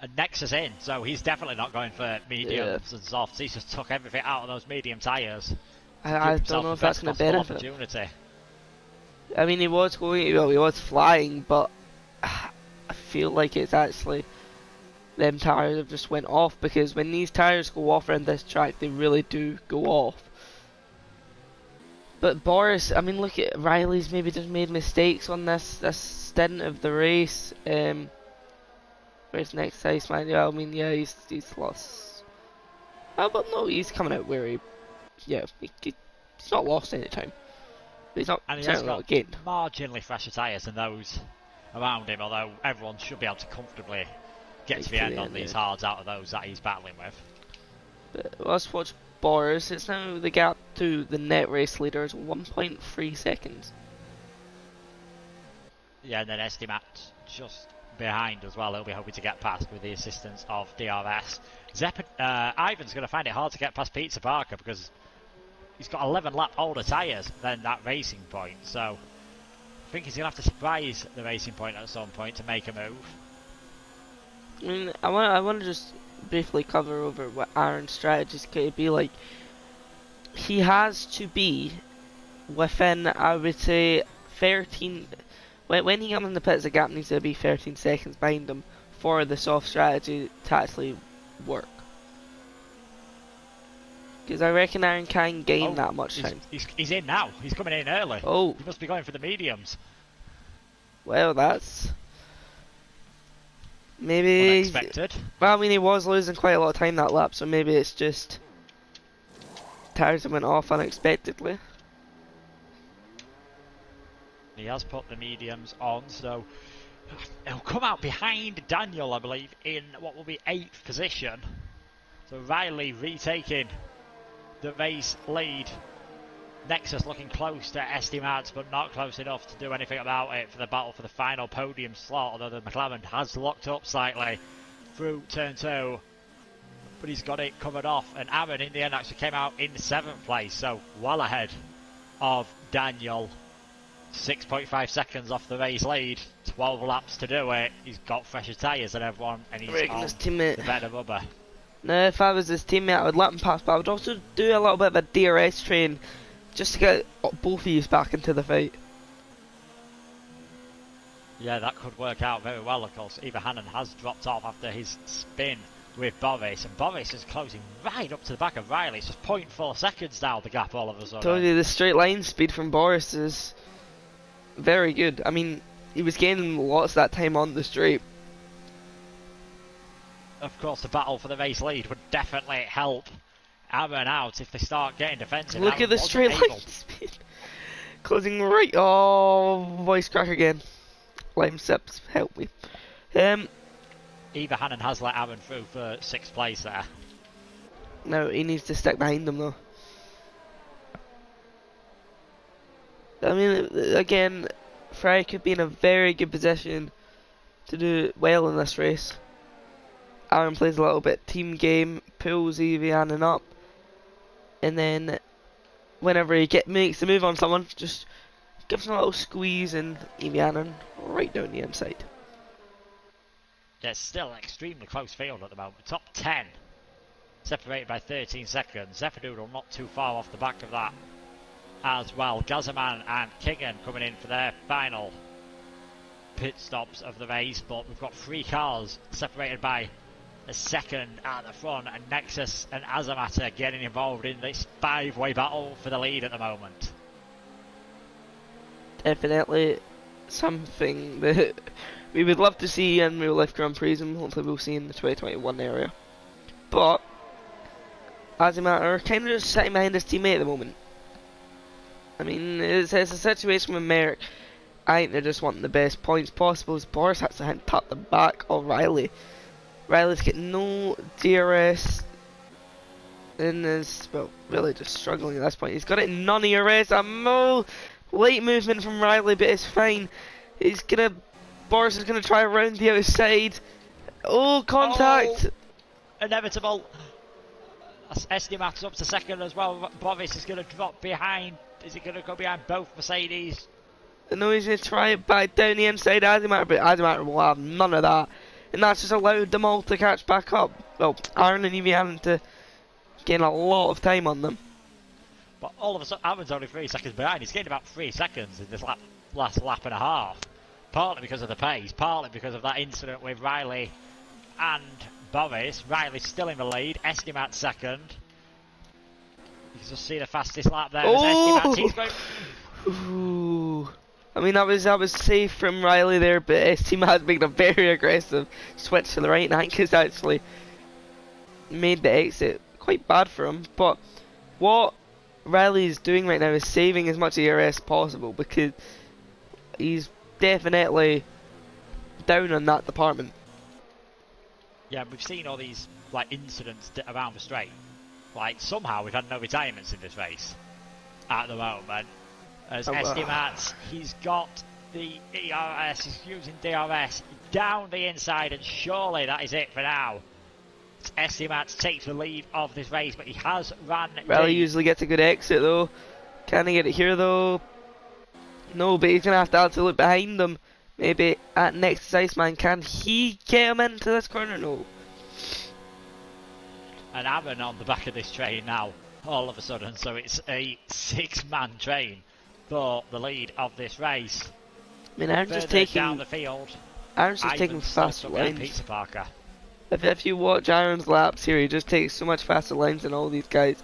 And Nexus in, so he's definitely not going for mediums and softs. He just took everything out of those medium tyres. I don't know if that's going to benefit him. Opportunity. I mean, he was going, well, he was flying, but I feel like it's actually them tyres have just went off, because when these tyres go off around this track, they really do go off. But Boris, I mean, look at Riley's maybe just made mistakes on this stint of the race. Where's next Iceman? Yeah, I mean, yeah, he's lost. But no, he's coming out where he's not lost any time. He's not, And he has got gained. marginally fresher tyres than those around him, although everyone should be able to comfortably get to the end on these hards out of those that he's battling with. But let's watch Boris. It's now the gap to the net race leader is 1.3 seconds. Yeah, and then Estimat just behind as well. He'll be hoping to get past with the assistance of DRS. Ivan's going to find it hard to get past Pizza Parker because he's got 11 lap older tyres than that racing point. So I think he's going to have to surprise the racing point at some point to make a move. I mean, I want to just briefly cover over what Aaron's strategies could be like. He has to be within, I would say, 13. When he comes in the pits, the gap needs to be 13 seconds behind him for the soft strategy to actually work. Because I reckon Aaron can gain that much time. He's in now. He's coming in early. Oh. He must be going for the mediums. Well, that's... maybe... unexpected. Well, I mean, he was losing quite a lot of time that lap, so maybe it's just... tires went off unexpectedly. He has put the mediums on, so... he'll come out behind Daniel, I believe, in what will be 8th position. So Riley retaking the race lead. Nexus looking close to Estimats, but not close enough to do anything about it for the battle for the final podium slot, although the McLaren has locked up slightly through turn 2. But he's got it covered off, and Aaron in the end actually came out in 7th place, so well ahead of Daniel. 6.5 seconds off the race lead, 12 laps to do it. He's got fresher tyres than everyone, and he's on his teammate. the better rubber. Now, if I was his teammate, I would let him pass, but I would also do a little bit of a DRS train just to get both of you back into the fight. Yeah, that could work out very well, of course. Eva Hannon has dropped off after his spin with Boris, and Boris is closing right up to the back of Riley. It's just 0.4 seconds down the gap all of a sudden. Told you, the straight line speed from Boris is very good. I mean, he was gaining lots of that time on the straight. Of course, the battle for the race lead would definitely help Aaron out if they start getting defensive. Look at the straight line speed. Closing right. Oh, voice crack again. Lime sips, help me. Eva Hannon has let Aaron through for 6th place there. No, he needs to stick behind them though. I mean, again, Fry could be in a very good position to do well in this race. Aaron plays a little bit team game, pulls Evianen up, and then whenever he makes the move on someone, just gives him a little squeeze and Evianen right down the inside. Yeah, it's still an extremely close field at the moment. Top 10, separated by 13 seconds. Zephydoodle not too far off the back of that as well. Gazaman and Kingan coming in for their final pit stops of the race, but we've got 3 cars separated by a second at the front, and Nexus and Azamata getting involved in this 5-way battle for the lead at the moment. Definitely Something that we would love to see in real life Grand Prix, and hopefully we'll see in the 2021 area. But Azamata are kind of just sitting behind his teammate at the moment. I mean, it's a situation with Merrick. I think they're just wanting the best points possible. Boris has to tap the back of Riley. Riley's getting no DRS and is, well, really just struggling at this point. He's got it in non-ERS. A late movement from Riley, but it's fine. Boris is gonna try around the outside. Oh, contact! Oh, inevitable. Estimat's up to second as well. Boris is gonna drop behind. Is he gonna go behind both Mercedes? No, he's gonna try it back down the inside Azamata, but Azamata will have none of that. And that's just allowed them all to catch back up. Well, Aaron and Evie having to gain a lot of time on them. But all of a sudden, Aaron's only 3 seconds behind. He's gained about 3 seconds in this last lap and a half. Partly because of the pace, partly because of that incident with Riley and Boris. Riley's still in the lead. Estimat second. You can just see the fastest lap there. Oh! He's going... Ooh. I mean, that was safe from Riley there, but his team has made a very aggressive switch to the right, and I think it's actually made the exit quite bad for him. But what Riley is doing right now is saving as much ERS as possible, because he's definitely down on that department. Yeah, we've seen all these incidents around the straight. Somehow we've had no retirements in this race at the moment. As Estimat, he's got the ERS, he's using DRS down the inside, and surely that is it for now. Estimat takes the lead of this race, but he has ran. Riley usually gets a good exit though. Can he get it here though? No, but he's going to have to look behind him. Maybe at next Iceman, can he get him into this corner? No. And Aaron on the back of this train now, all of a sudden, so it's a 6-man train for the lead of this race. I mean, Aaron's just Further taking down the field. Aaron's just taking faster lines. Pizza Parker. If you watch Aaron's laps here, he just takes so much faster lines than all these guys.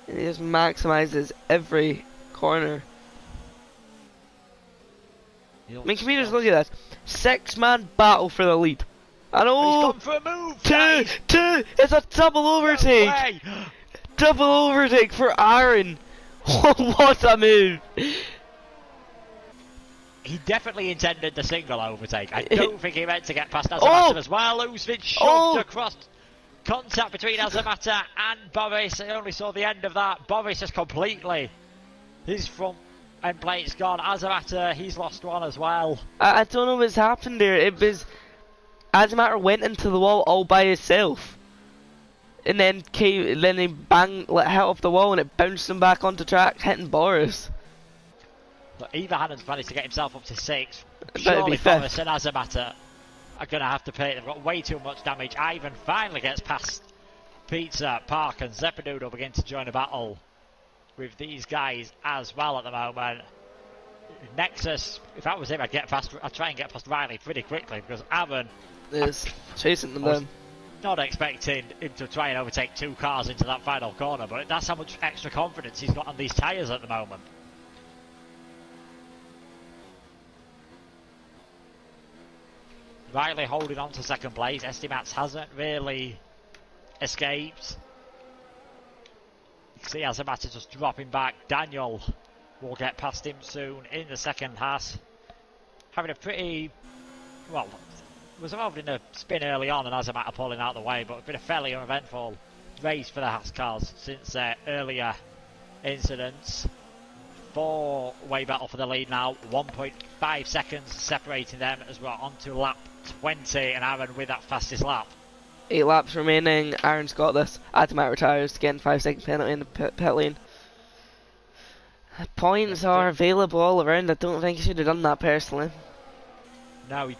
And he just maximizes every corner. I mean, can we just look at this? 6-man battle for the lead. And He's gone for a move. two! It's a double overtake! No Double overtake for Aaron! What a move! He definitely intended the single overtake. I don't think he meant to get past Azamata as well. Who's been shoved across. Contact between Azamata and Boris. I only saw the end of that. Boris is completely. His front end plate's gone. Azamata, he's lost one as well. I don't know what's happened there. It was Azamata went into the wall all by himself, and then he banged, hit off the wall, and it bounced him back onto track, hitting Boris. But Eva Hannon's managed to get himself up to 6. That'd Surely be fifth. Boris and Azamata are going to have to pay. They've got way too much damage. Ivan finally gets past Pizza, Park and Zeppadoodle begin to join a battle with these guys as well at the moment. Nexus, if I was him, I'd try and get past Riley pretty quickly because Ivan is chasing them down. Not expecting him to try and overtake 2 cars into that final corner, but that's how much extra confidence he's got on these tyres at the moment. Riley holding on to second place. Estimats hasn't really escaped. You can see Azamata just dropping back. Daniel will get past him soon in the second Haas. Having a pretty, well, was involved in a spin early on and Azamata pulling out the way, but it's been a fairly uneventful race for the Haas cars since their earlier incidents. 4-way battle for the lead now. 1.5 seconds separating them as we're on to lap 20, and Aaron with that fastest lap. 8 laps remaining. Aaron's got this. Azamata retires to get 5-second penalty in the pit lane. Points are available all around. I don't think he should have done that personally. No, he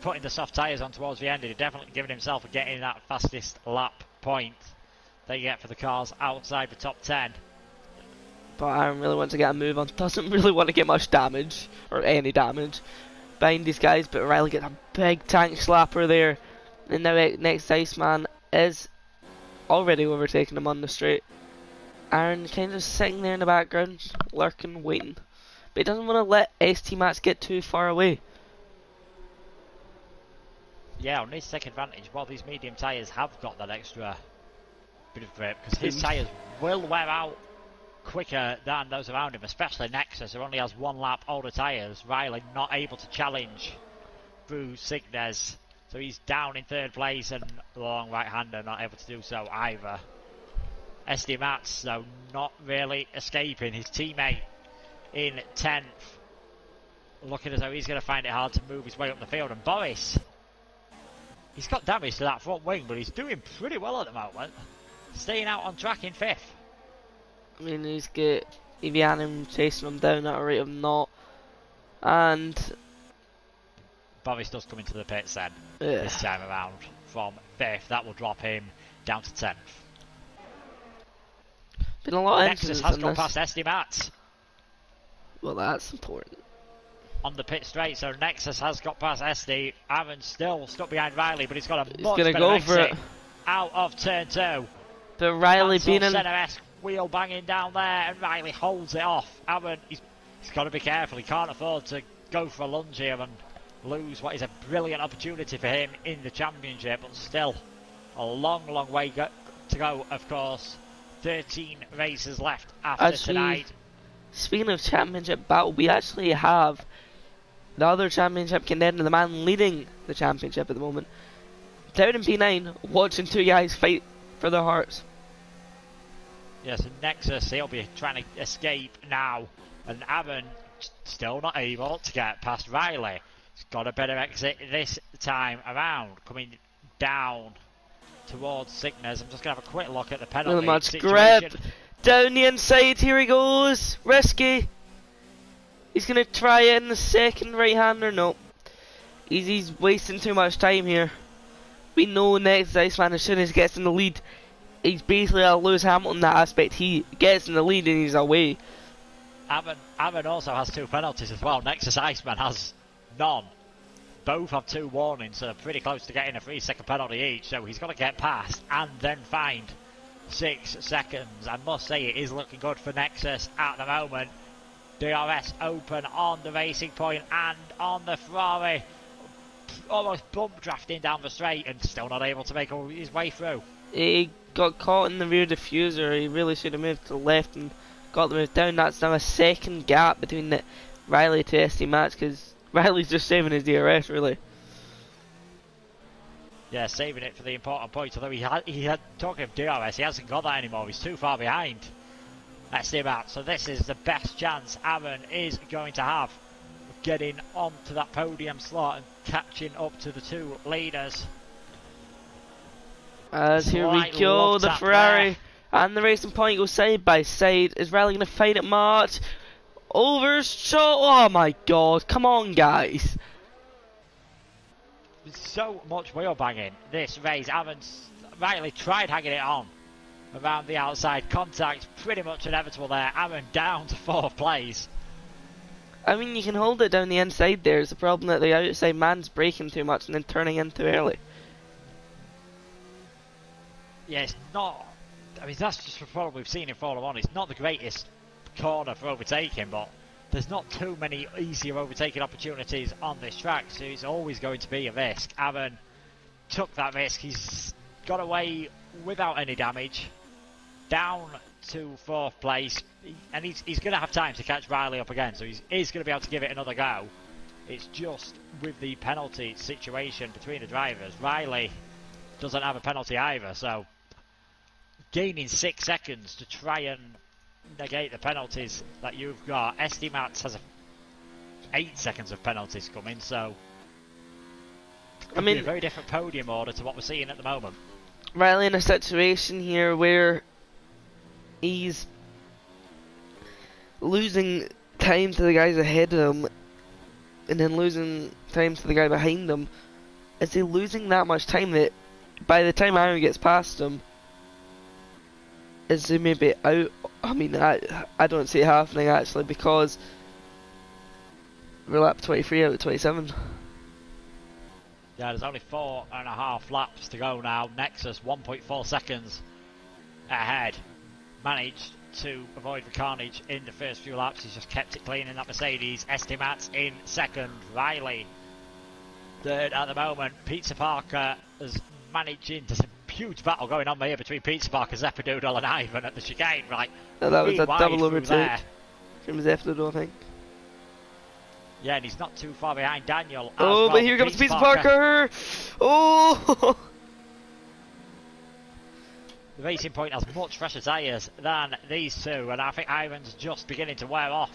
putting the soft tyres on towards the end. He'd definitely given himself a getting that fastest lap point they get for the cars outside the top 10. But Aaron really wants to get a move on. Doesn't really want to get much damage, or any damage, behind these guys. But Riley gets a big tank slapper there. And now next Iceman is already overtaking him on the straight. Aaron kind of sitting there in the background, lurking, waiting. But he doesn't want to let ST Mats get too far away. Yeah, on his take advantage, while these medium tyres have got that extra bit of grip, because his tyres will wear out quicker than those around him, especially Nexus, who only has 1 lap older tyres. Riley not able to challenge through Signes, so he's down in 3rd place, and the long right-hander not able to do so either. SD Mats, though, not really escaping. His teammate in 10th, looking as though he's going to find it hard to move his way up the field, and Boris, he's got damage to that front wing, but he's doing pretty well at the moment, staying out on track in 5th. I mean, he's got Evianim chasing him down at a rate of 0. And Boris does come into the pits then, this time around, from 5th. That will drop him down to 10th. Been a lot of Nexus has gone past SD Mats. Well, that's important. On the pit straight, so Nexus has got past SD. Aaron's still stuck behind Riley, but he's got a much better exit out of turn 2. But Riley being in centre-esque wheel banging down there, and Riley holds it off. Aaron, he's got to be careful. He can't afford to go for a lunge here and lose what is a brilliant opportunity for him in the championship, but still a long, long way to go, of course. 13 races left after tonight. Speaking of championship battle, we actually have the other championship contender, the man leading the championship at the moment, down in P9, watching 2 guys fight for their hearts. Yes, and Nexus, he'll be trying to escape now, and Aaron still not able to get past Riley. He's got a better exit this time around, coming down towards Signes. I'm just going to have a quick look at the penalty Really much situation. grip down the inside. Here he goes. Risky. He's going to try it in the second right-hander. No. He's wasting too much time here. We know next Iceman, as soon as he gets in the lead, he's basically a Lewis Hamilton in that aspect. He gets in the lead and he's away. Aaron also has 2 penalties as well. Nexus Iceman has none. Both have 2 warnings, so they're pretty close to getting a 3-second penalty each. So he's got to get past and then find 6 seconds. I must say it is looking good for Nexus at the moment. DRS open on the racing point and on the Ferrari. Almost bump drafting down the straight and still not able to make his way through. He got caught in the rear diffuser. He really should have moved to the left and got the move down. That's now a second gap between the Riley to ST Max, because Riley's just saving his DRS really. Yeah, saving it for the important points. Although he had talking of DRS, he hasn't got that anymore. He's too far behind ST Max. So this is the best chance Aaron is going to have of getting onto that podium slot and catching up to the 2 leaders. As here we go, the Ferrari there. and the racing point go side by side. Is Riley going to fight it much? Overshot! Oh my god, come on guys. So much wheel banging this race. Riley tried hanging it on around the outside. Contact pretty much inevitable there. Aaron down to 4th place. I mean, you can hold it down the inside there. It's the problem that the outside man's braking too much and then turning in too early. Yeah, it's not... I mean, that's just from what we've seen in Formula 1. It's not the greatest corner for overtaking, but there's not too many easier overtaking opportunities on this track, so it's always going to be a risk. Aaron took that risk. He's got away without any damage, down to 4th place, and he's going to have time to catch Riley up again, so he's going to be able to give it another go. It's just with the penalty situation between the drivers. Riley doesn't have a penalty either, so gaining 6 seconds to try and negate the penalties that you've got. ST Max has 8 seconds of penalties coming, so I mean, a very different podium order to what we're seeing at the moment. Riley in a situation here where he's losing time to the guys ahead of him and then losing time to the guy behind him. Is he losing that much time that by the time Aaron gets past him, is he maybe out? I mean, I don't see it happening actually, because we're lap 23 out of 27. Yeah, there's only 4.5 laps to go now. Nexus 1.4 seconds ahead. Managed to avoid the carnage in the first few laps. He's just kept it clean in that Mercedes. ST Max in second. Riley third at the moment. Pizza Parker is managing to... Huge battle going on here between Pizza Parker, Zeppedoodle and Ivan at the chicane, right? That was a double overtake from Zeppedoodle, I think. Yeah, and he's not too far behind Daniel. Oh, but here comes Pizza Parker! Oh! The Racing Point has much fresher tyres than these two, and I think Ivan's just beginning to wear off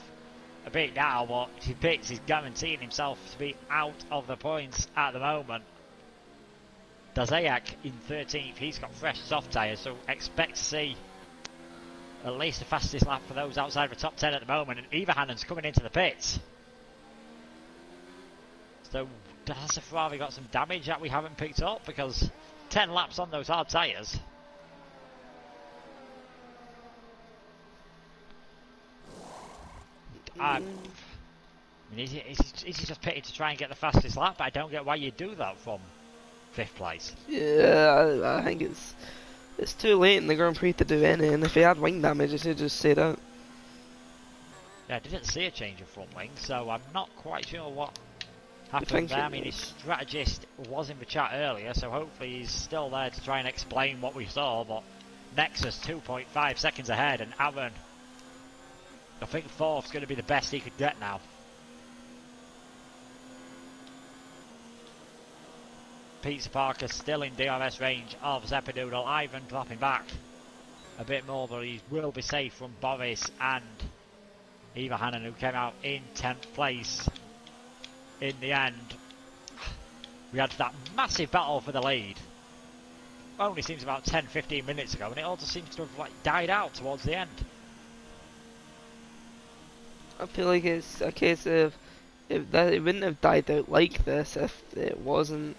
a bit now, but if he picks, he's guaranteeing himself to be out of the points at the moment. Dazayak in 13th, he's got fresh soft tyres, so expect to see at least the fastest lap for those outside the top 10 at the moment, and Ivahanen's coming into the pits. So has the Ferrari got some damage that we haven't picked up, because 10 laps on those hard tyres. I mean, is he just pitted to try and get the fastest lap? I don't get why you do that from 5th place. Yeah, I think it's too late in the Grand Prix to do any, and if he had wing damage, he should just stayed out. Yeah, I didn't see a change of front wing, so I'm not quite sure what happened there. I mean, his strategist was in the chat earlier, so hopefully he's still there to try and explain what we saw, but Nexus 2.5 seconds ahead, and Aaron, I think 4th's going to be the best he could get now. Pizza Parker still in DRS range of Zeppedoodle. Ivan dropping back a bit more, but he will be safe from Boris and Ivahanen, who came out in 10th place in the end. We had that massive battle for the lead. Only seems about 10-15 minutes ago, and it all just seems to have died out towards the end. I feel like it's a case of it wouldn't have died out like this if it wasn't.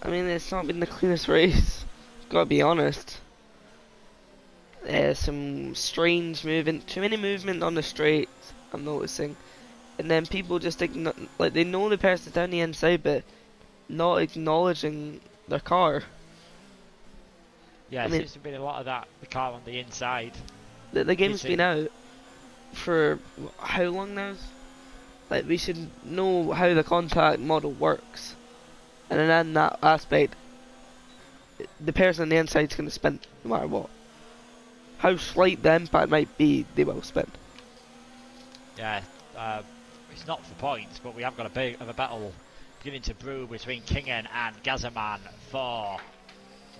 I mean, it's not been the cleanest race. Gotta be honest. Some strange movement, too many movement on the straights. I'm noticing, and then people just like they know the person's down the inside, but not acknowledging their car. Yeah, I it mean, seems to be a lot of that. The car on the inside. The game's been out for how long now? Like, we should know how the contact model works, and then in that aspect, the person on the inside is going to spin no matter what. How slight the impact might be, they will spin. Yeah, it's not for points, but we have got a bit of a battle beginning to brew between Kingen and Gazaman for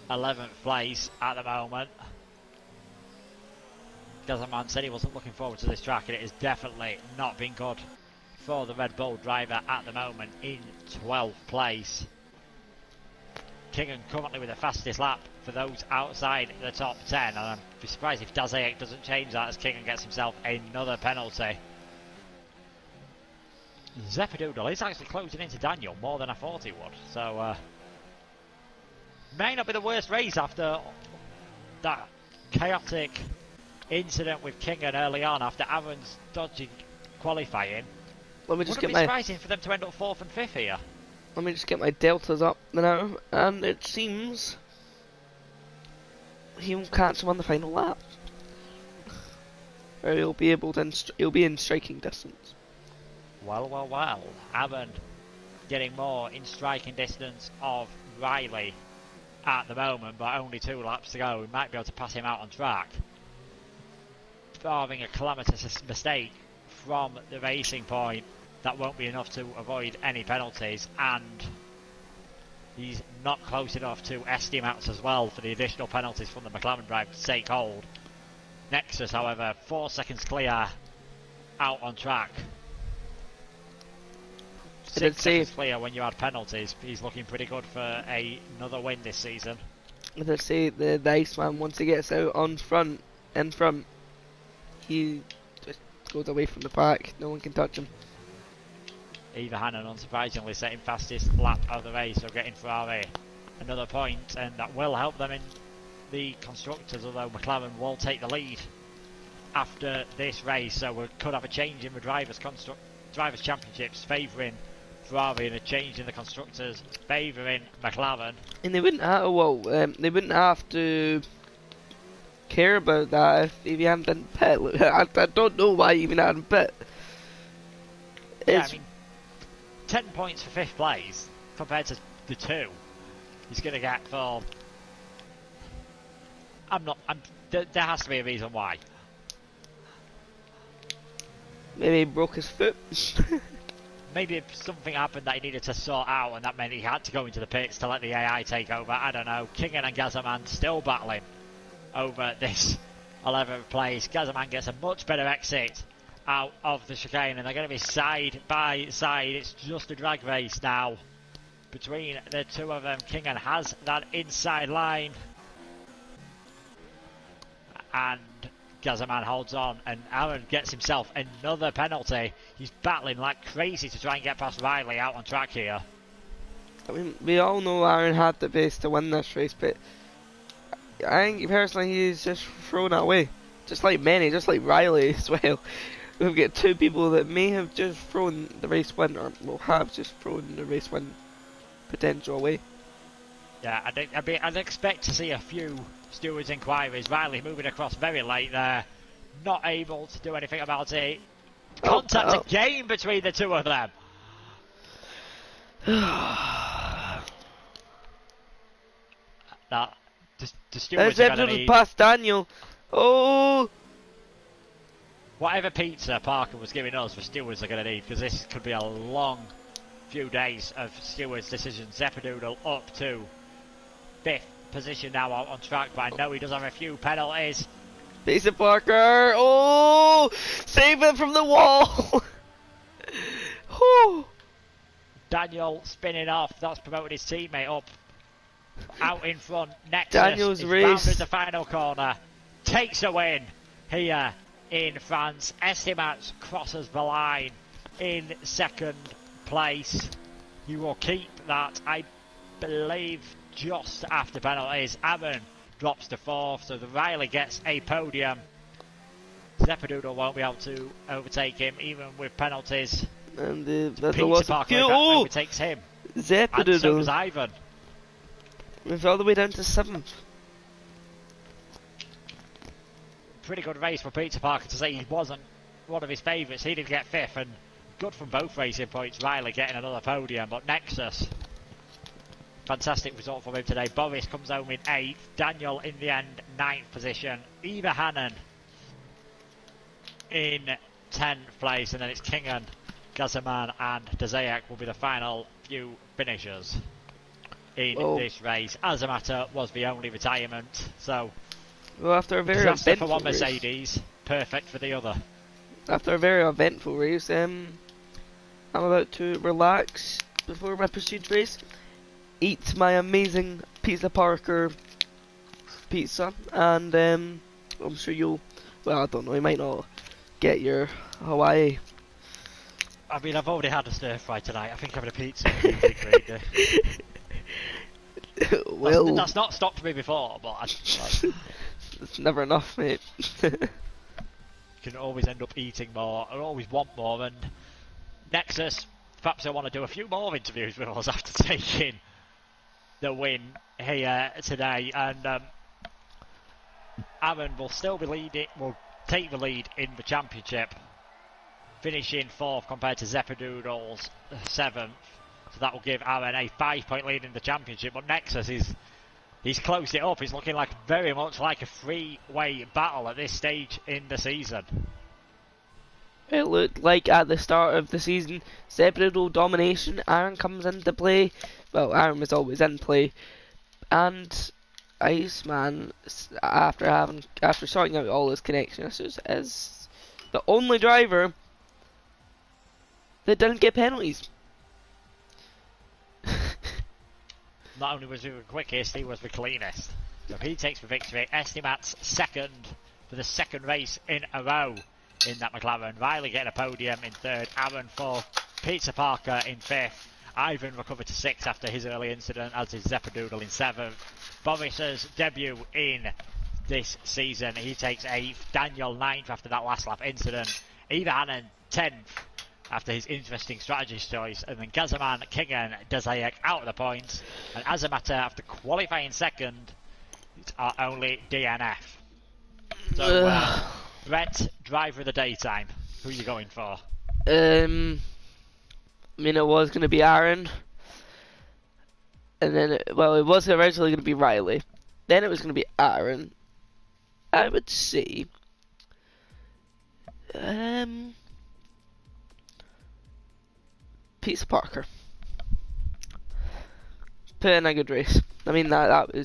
11th place at the moment. Gazaman said he wasn't looking forward to this track, and it has definitely not been good for the Red Bull driver at the moment in 12th place. Kingen currently with the fastest lap for those outside the top 10, and I'd be surprised if Dazaic doesn't change that as Kingen gets himself another penalty. Zeppedoodle is actually closing into Daniel more than I thought he would, so may not be the worst race after that chaotic incident with Kingen early on after Aaron's dodging qualifying. Let me just Wouldn't get be my surprising for them to end up 4th and 5th here. let me just get my deltas up now, and it seems he will catch him on the final lap. Or he'll be able to he'll be in striking distance. Well. Aaron getting more in striking distance of Riley at the moment, but only 2 laps to go. We might be able to pass him out on track. Barring a calamitous mistake from the racing point, that won't be enough to avoid any penalties, and he's not close enough to SD Max as well for the additional penalties from the McLaren driver to take hold. Nexus, however, 4 seconds clear, out on track. 6 seconds clear when you add penalties. He's looking pretty good for another win this season. Let's say the Iceman, once he gets out in front, he just goes away from the pack. No one can touch him. Eva Hannon, unsurprisingly, setting fastest lap of the race, so getting Ferrari another point, and that will help them in the constructors, although McLaren will take the lead after this race, so we could have a change in the drivers' championships favouring Ferrari and a change in the constructors favouring McLaren. And they wouldn't have, they wouldn't have to care about that if you hadn't done pit. I don't know why you even hadn't pit. Yeah, I mean, 10 points for 5th place compared to the 2 he's going to get for... there has to be a reason why. Maybe he broke his foot. Maybe something happened that he needed to sort out, and that meant he had to go into the pits to let the AI take over. I don't know. Kingen and Gazaman still battling over this 11th place. Gazaman gets a much better exit out of the chicane, and they're going to be side by side. It's just a drag race now between the two of them. Kingen has that inside line, and Gazaman holds on, and Aaron gets himself another penalty. He's battling like crazy to try and get past Riley out on track here. I mean, we all know Aaron had the pace to win this race, but I think personally he's just thrown it away. Just like many, just like Riley as well. We've got 2 people that may have just thrown the race win, or will have just thrown the race win potential away. Yeah, I'd expect to see a few stewards' inquiries. Riley moving across very late there, not able to do anything about it. Contact again between the 2 of them. That the stewards are going to need... past Daniel. Oh! Whatever pizza Parker was giving us, the stewards are going to need, because this could be a long few days of stewards' decisions. Zeppedoodle up to 5th position now out on track, but I know he does have a few penalties. Pizza Parker! Oh! Save it from the wall! Daniel spinning off. That's promoted his teammate up. Out in front. Nexus Daniel's is race. rounded the final corner. Takes a win here in France. Estimat crosses the line in second place. He will keep that, I believe, just after penalties. Aaron drops to fourth, so the Riley gets a podium. Zeppadoodle won't be able to overtake him, even with penalties. And Peter Parker overtakes him. Zeppadoodle. And so does Ivan. We're all the way down to 7th. Pretty good race for Peter Parker to say he wasn't one of his favourites. He did get 5th, and good from both racing points. Riley getting another podium, but Nexus, fantastic result from him today. Boris comes home in 8th. Daniel in the end 9th position. Eva Hannon in 10th place, and then it's Kingan, Gazaman and Dezayek will be the final few finishers in this race. As a matter, was the only retirement, so well, after a very disaster eventful for one race. Mercedes, perfect for the other. After a very eventful race, I'm about to relax before my pursuit race, eat my amazing Pizza Parker pizza, and I'm sure you'll, well, I don't know, you might not get your Hawaii. I mean, I've already had a stir fry tonight. I think having a pizza would be great. Well, that's not stopped me before, but it's never enough, mate. you can always end up eating more, or always want more. And Nexus, perhaps I want to do a few more interviews with us after taking the win here today. And Aaron will still be leading, will take the lead in the championship, finishing 4th compared to Zeppadoodle's 7th. So that will give Aaron a 5-point lead in the championship. But Nexus he's closed it up. It's looking like very much like a three-way battle at this stage in the season. It looked like at the start of the season, Zeppadoodle domination. Aaron comes into play. Well, Aaron was always in play, and Iceman, after sorting out all his connection issues, is the only driver that didn't get penalties. Not only was he the quickest, he was the cleanest. So he takes the victory. Estimat's 2nd for the 2nd race in a row in that McLaren. Riley getting a podium in 3rd. Aaron 4th. Peter Parker in 5th. Ivan recovered to 6th after his early incident, as is Zeppadoodle in 7th. Boris's debut in this season, he takes 8th. Daniel 9th after that last lap incident. Eva Hannon 10th after his interesting strategy choice, and then Gazaman, Kingan, Dezayek out of the points, and as a matter, after qualifying 2nd, it's our only DNF. So, Brett, driver of the daytime, who are you going for? I mean, it was going to be Aaron, and then, it was originally going to be Riley, then it was going to be Aaron. I would say, Peter Parker. Put in a good race. I mean, the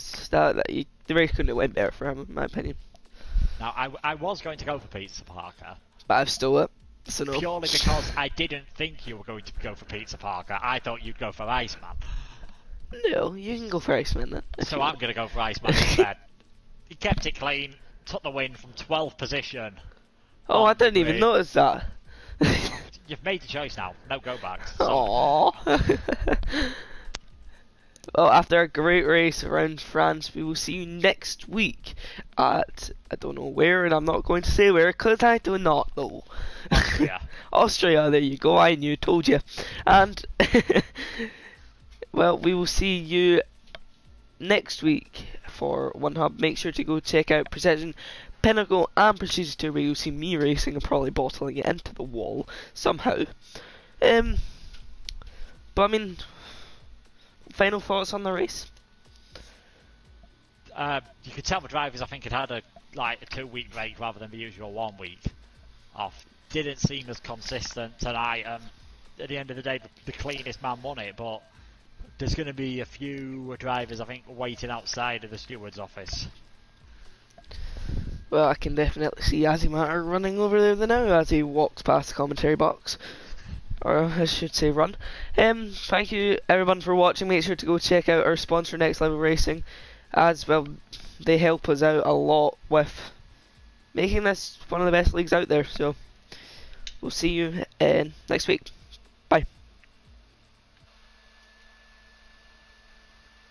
race couldn't have went better for him, in my opinion. Now, I was going to go for Peter Parker, But I've stole it, so no. purely because I didn't think you were going to go for Peter Parker. I thought you'd go for Iceman. No, you can go for Iceman then. So I'm going to go for Iceman instead. He kept it clean, took the win from 12th position. Oh, I didn't even notice that. You've made the choice now. No go backs. So, Aww. Well, after a great race around France, we will see you next week at, I don't know where, and I'm not going to say where, because I do not know. Austria. Austria, there you go, I knew, told you. And, well, we will see you next week for One Hub. Make sure to go check out Precision, Pinnacle and Precision Tier, where you'll see me racing and probably bottling it into the wall somehow. But I mean, final thoughts on the race? You could tell the drivers, I think, had a 2-week break rather than the usual 1 week off. Didn't seem as consistent tonight. At the end of the day, the cleanest man won it, but there's going to be a few drivers, I think, waiting outside of the steward's office. Well, I can definitely see Azimatter running over there now as he walks past the commentary box. Or I should say run. Thank you everyone for watching. Make sure to go check out our sponsor Next Level Racing, as well they help us out a lot with making this one of the best leagues out there. So we'll see you next week.